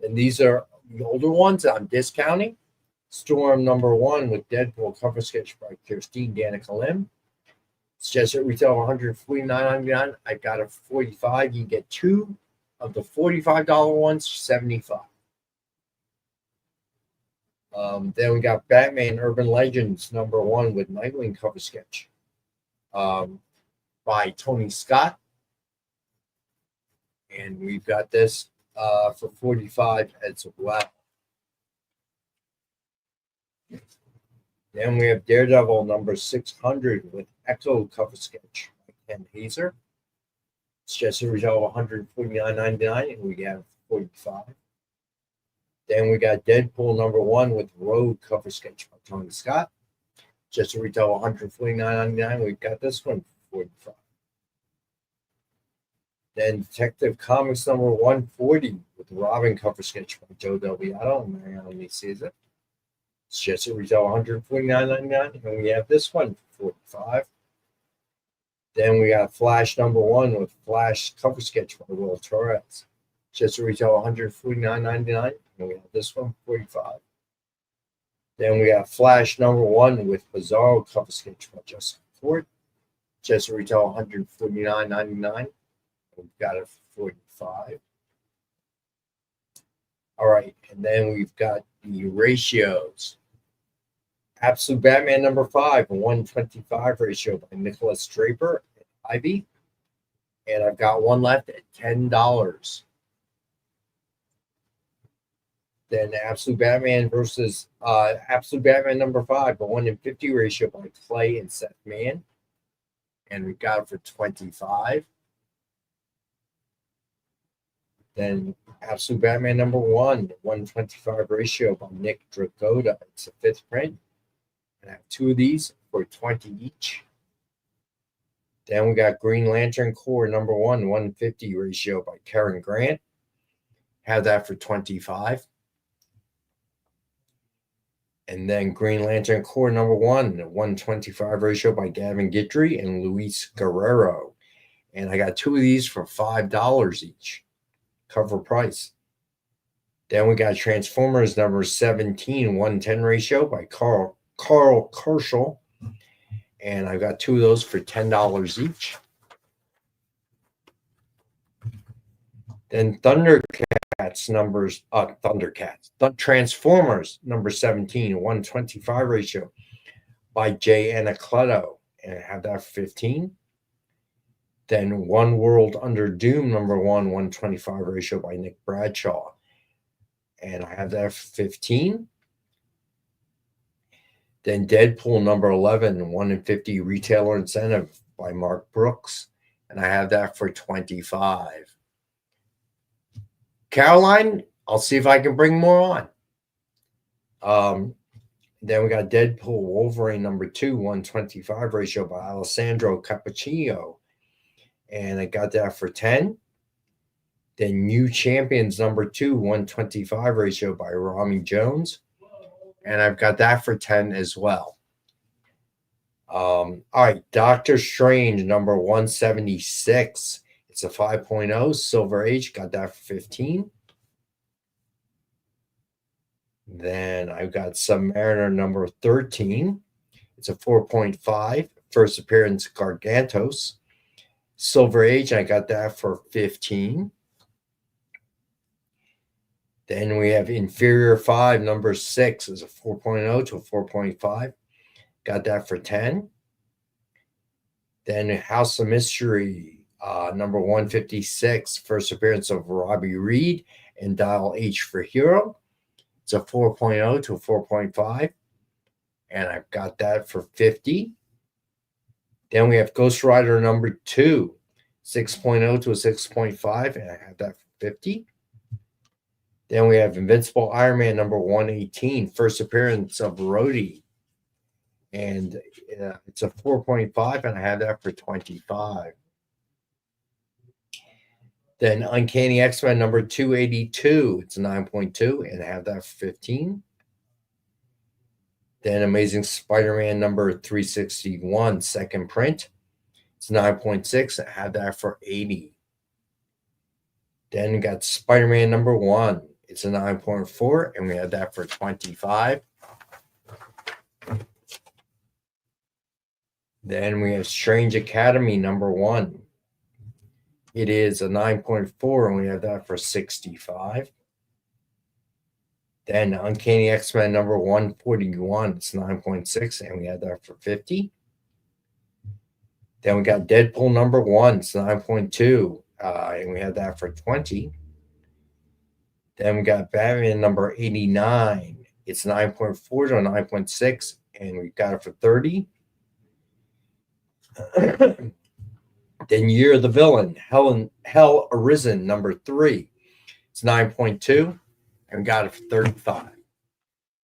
And these are the older ones I'm discounting. Storm number 1 with Deadpool cover sketch by Kirstine Danica Lim. Suggested retail of $149.99. I got it for $45. You can get 2 of the $45 ones for $75. Then we got Batman Urban Legends number 1 with Nightwing cover sketch by Tony Scott. And we've got this for $45 as well. Then we have Daredevil number 600 with Echo cover sketch by Ken Hazer. Suggested retail of $149.99, and we have $45. Then we got Deadpool number 1 with Road cover sketch by Tony Scott. Just a retail of $149.99. We've got this one for $45. Then Detective Comics number 140 with the Robin cover sketch by Joe Delviato and Mariano Season. It's just at retail $149.99. And we have this one for $45. Then we got Flash number 1 with Flash cover sketch by Will Torres. Just at retail $149.99. And we have this one for $45. Then we got Flash number 1 with Bizarro cover sketch by Justin Ford. Just at retail $149.99. We've got it for $45. All right, and then we've got the ratios. Absolute Batman number 5, a 125 ratio by Nicholas Draper and Ivy. And I've got one left at $10. Then Absolute Batman versus Absolute Batman number 5, a 1-in-50 ratio by Clay and Seth Mann. And we got it for $25. Then Absolute Batman number 1, 125 ratio by Nick Dragotta. It's a 5th print. And I have 2 of these for $20 each. Then we got Green Lantern Corps number 1, 150 ratio by Karen Grant. Have that for $25. And then Green Lantern Corps number 1, 125 ratio by Gavin Guidry and Luis Guerrero. And I got 2 of these for $5 each. Cover price. Then we got Transformers number 17, 110 ratio by Carl Kerschel. And I've got 2 of those for $10 each. Then Thundercats numbers, Transformers number 17, 125 ratio by Jay Anacleto. And I have that for $15. Then One World Under Doom number 1, 125 ratio by Nick Bradshaw. And I have that for $15. Then Deadpool number 11, 1-in-50 retailer incentive by Mark Brooks. And I have that for $25. Caroline, I'll see if I can bring more on. Then we got Deadpool Wolverine number 2, 125 ratio by Alessandro Cappuccino. And I got that for $10. Then New Champions number 2, 125 ratio by Rami Jones. And I've got that for $10 as well. All right, Doctor Strange number 176. It's a 5.0 Silver Age. Got that for $15. Then I've got Submariner number 13. It's a 4.5. First appearance Gargantos. Silver Age, I got that for $15. Then we have Inferior 5, number 6 is a 4.0 to a 4.5. Got that for $10. Then House of Mystery, number 156, first appearance of Robbie Reed and Dial H for Hero. It's a 4.0 to a 4.5. And I've got that for $50. Then we have Ghost Rider number 2, 6.0 to a 6.5, and I have that for $50. Then we have Invincible Iron Man number 118, first appearance of Rhodey, and it's a 4.5, and I have that for $25. Then Uncanny X-Men number 282, it's a 9.2, and I have that for $15. Then Amazing Spider-Man number 361, second print. It's 9.6. I have that for $80. Then we got Spider-Man number 1. It's a 9.4, and we have that for $25. Then we have Strange Academy number 1. It is a 9.4, and we have that for $65. Then Uncanny X-Men number 141, it's 9.6, and we had that for $50. Then we got Deadpool number 1, it's 9.2, and we had that for $20. Then we got Batman number 89, it's 9.4 to a 9.6, and we got it for $30. Then Year of the Villain, Hell Arisen number 3, it's 9.2. And got it for $35.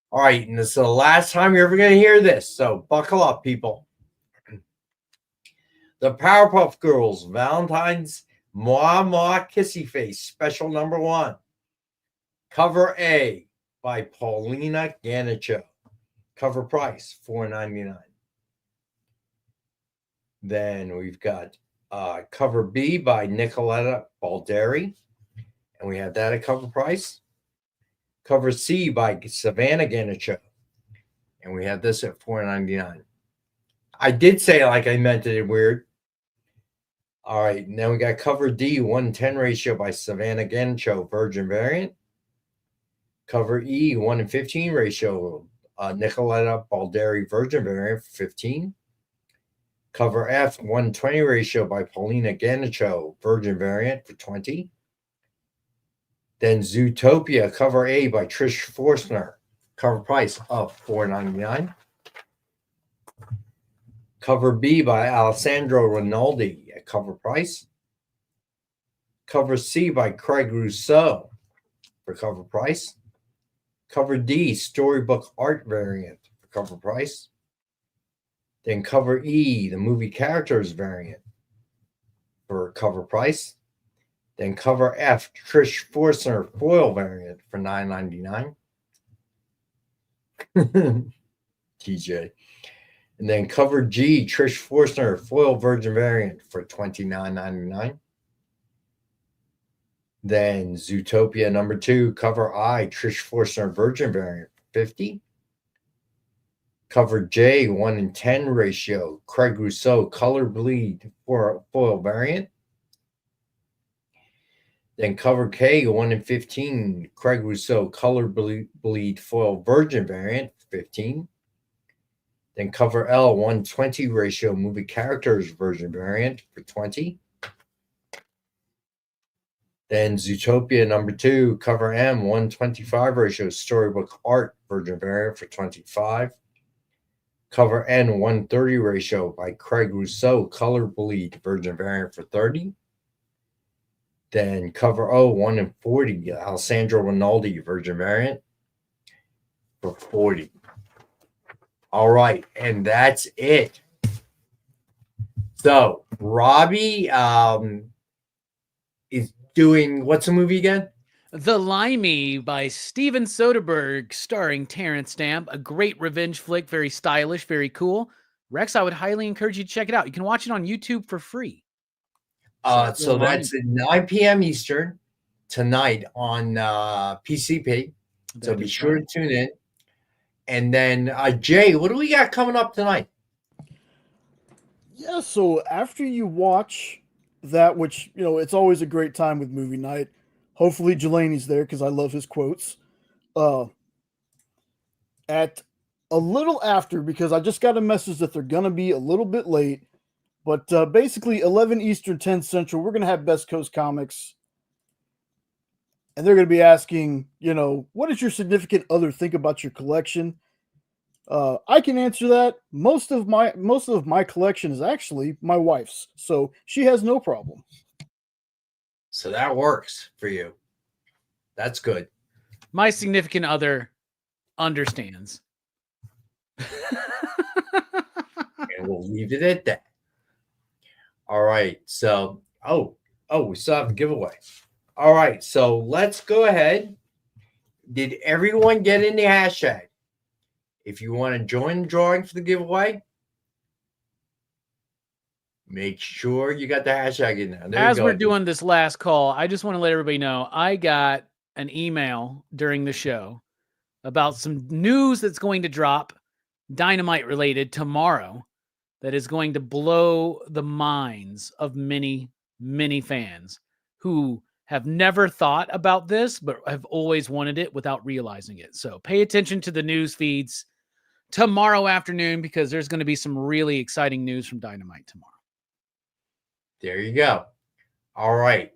All right, and this is the last time you're ever going to hear this, so buckle up, people. The Powerpuff Girls Valentine's Moi Moi Kissy Face, special number 1. Cover A by Paulina Ganicho. Cover price $4.99. Then we've got cover B by Nicoletta Balderi, and we have that at cover price. Cover C by Savannah Ganicho, and we have this at $4.99. I did say like I meant it weird. All right, now we got cover D, 1:10 ratio by Savannah Ganicho, virgin variant. Cover E, 1:15 ratio, Nicoletta Balderi, virgin variant for 15. Cover F, 1:20 ratio by Paulina Ganicho, virgin variant for 20. Then Zootopia, cover A by Trish Forstner, cover price of $4.99. Cover B by Alessandro Rinaldi at cover price. Cover C by Craig Rousseau for cover price. Cover D, storybook art variant for cover price. Then cover E, the movie characters variant for cover price. Then cover F, Trish Forstner foil variant for $9.99. TJ. And then cover G, Trish Forstner foil virgin variant for $29.99. Then Zootopia number 2, cover I, Trish Forstner virgin variant for $50. Cover J, 1:10 ratio, Craig Rousseau color bleed for foil variant. Then cover K, 1:15, Craig Rousseau color bleed foil virgin variant for $15. Then cover L, 1:20 ratio movie characters virgin variant for $20. Then Zootopia number 2, cover M, 1:25 ratio storybook art virgin variant for $25. Cover N, 1:30 ratio by Craig Rousseau color bleed virgin variant for $30. Then cover O, 1:40 Alessandro Rinaldi virgin variant for $40. All right, and that's it. So Robbie is doing, what's the movie again? The Limey by Steven Soderbergh, starring Terrence Stamp. A great revenge flick, very stylish, very cool. Rex, I would highly encourage you to check it out. You can watch it on YouTube for free. So that's at 9 p.m. Eastern tonight on PCP. So be sure to tune in. And then, Jay, what do we got coming up tonight? Yeah, so after you watch that, which, you know, it's always a great time with movie night. Hopefully Jelani's there because I love his quotes. At a little after, because I just got a message that they're going to be a little bit late, but basically 11 Eastern, 10 Central, we're going to have Best Coast Comics. And they're going to be asking, you know, what does your significant other think about your collection? I can answer that. Most of my collection is actually my wife's, so she has no problem. So that works for you. That's good. My significant other understands. And we'll leave it at that. All right. So, we still have a giveaway. All right. So let's go ahead. Did everyone get in the hashtag? If you want to join the drawing for the giveaway, make sure you got the hashtag in there. As we're doing this last call, I just want to let everybody know I got an email during the show about some news that's going to drop, Dynamite related, tomorrow, that is going to blow the minds of many, many fans who have never thought about this, but have always wanted it without realizing it. So pay attention to the news feeds tomorrow afternoon, because there's going to be some really exciting news from Dynamite tomorrow. There you go. All right.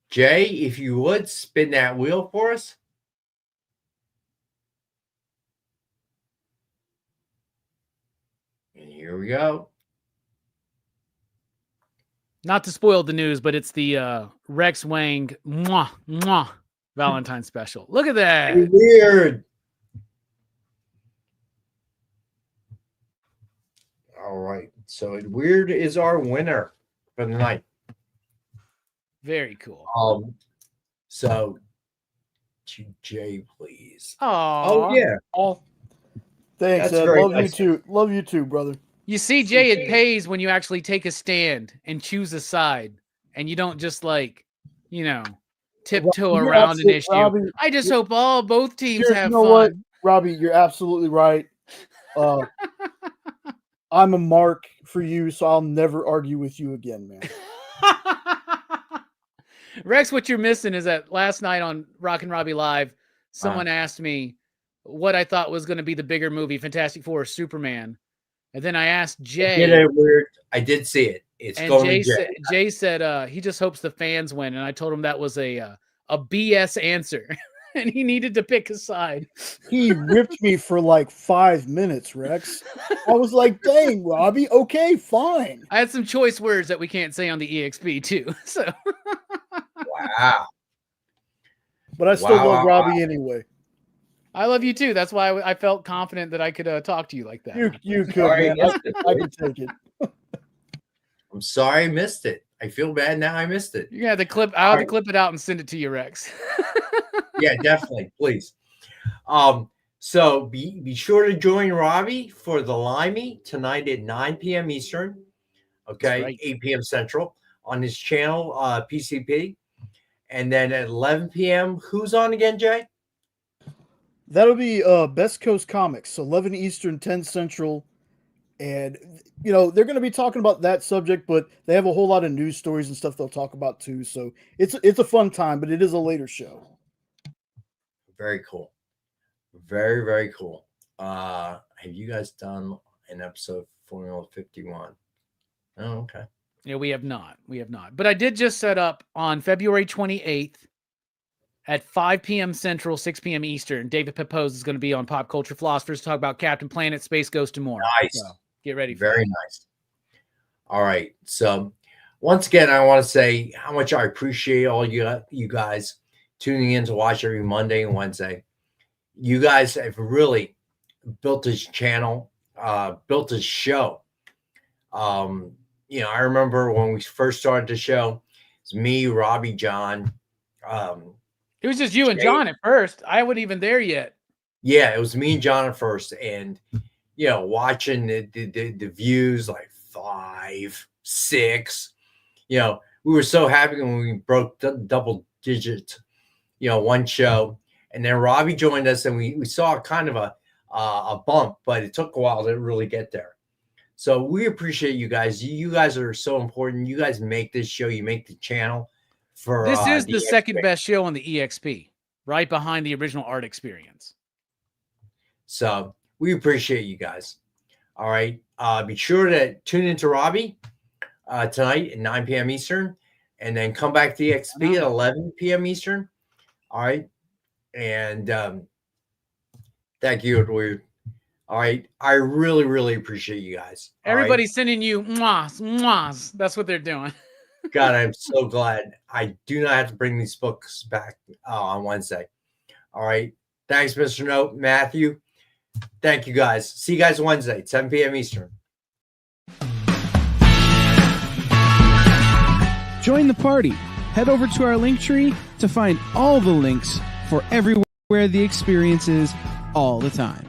Jay, if you would spin that wheel for us. And here we go. Not to spoil the news, but it's the Rex Wang Valentine special. Look at that. Weird. All right. So Weird is our winner for the night. Very cool. So to Jay, please. Oh yeah. Oh, Thanks, That's Ed. very Love nice. you too. Love you too, brother. you see, Jay, it pays when you actually take a stand and choose a side, and you don't just tiptoe You're around an absolute- issue. Robbie, I just hope both teams you have know fun. what, Robbie? You're absolutely right. I'm a mark for you, so I'll never argue with you again, man. Rex, what you're missing is that last night on Rockin' Robbie Live, someone asked me what I thought was going to be the bigger movie, Fantastic Four or Superman. And then I asked Jay. I did see it. It's and going Jay to Jay. said, Jay said he just hopes the fans win. And I told him that was a BS answer. And he needed to pick a side. He ripped me for like 5 minutes, Rex. I was like, dang, Robbie, okay, fine. I had some choice words that we can't say on the EXP too. So wow. But I still love Robbie anyway. I love you too. That's why I felt confident that I could talk to you like that. You could, man. I could take it. I'm sorry I missed it. I feel bad now I missed it. You got the clip. I'll have to clip it out and send it to you, Rex. Yeah, definitely, please. So be sure to join Robbie for the Limey tonight at 9 p.m. Eastern. Okay, right. 8 p.m. Central on his channel, PCP. And then at 11 p.m., who's on again, Jay? That'll be Best Coast Comics, 11 Eastern, 10 Central. And, they're going to be talking about that subject, but they have a whole lot of news stories and stuff they'll talk about too. So it's a fun time, but it is a later show. Very cool. Very, very cool. Have you guys done an episode Formula 51? Oh, okay. Yeah, we have not. But I did just set up on February 28th at 5 p.m. Central, 6 p.m. Eastern. David Pepose is going to be on Pop Culture Philosophers to talk about Captain Planet, Space Ghost, and more. Nice. So get ready for Very that. nice. All right. So once again, I want to say how much I appreciate all you guys tuning in to watch every Monday and Wednesday. You guys have really built this channel, built this show. I remember when we first started the show, it's me, Robbie, John. It was just you and John at first. I wasn't even there yet. Yeah, it was me and John at first. And, watching the views like 5, 6, we were so happy when we broke double digits, one show. And then Robbie joined us and we saw kind of a bump, but it took a while to really get there. So we appreciate you guys. You guys are so important. You guys make this show. You make the channel. This is the second best show on the EXP, right behind the original Art Experience. So we appreciate you guys. All right. Be sure to tune into Robbie tonight at 9 p.m. Eastern, and then come back to EXP at 11 p.m. Eastern. All right. And thank you. All right. I really, really appreciate you guys. Everybody's sending you mwahs, mwahs. That's what they're doing. God, I'm so glad I do not have to bring these books back on Wednesday. All right. Thanks, Mr. Note, Matthew. Thank you, guys. See you guys Wednesday, 10 p.m. Eastern. Join the party. Head over to our link tree to find all the links for everywhere the experience is all the time.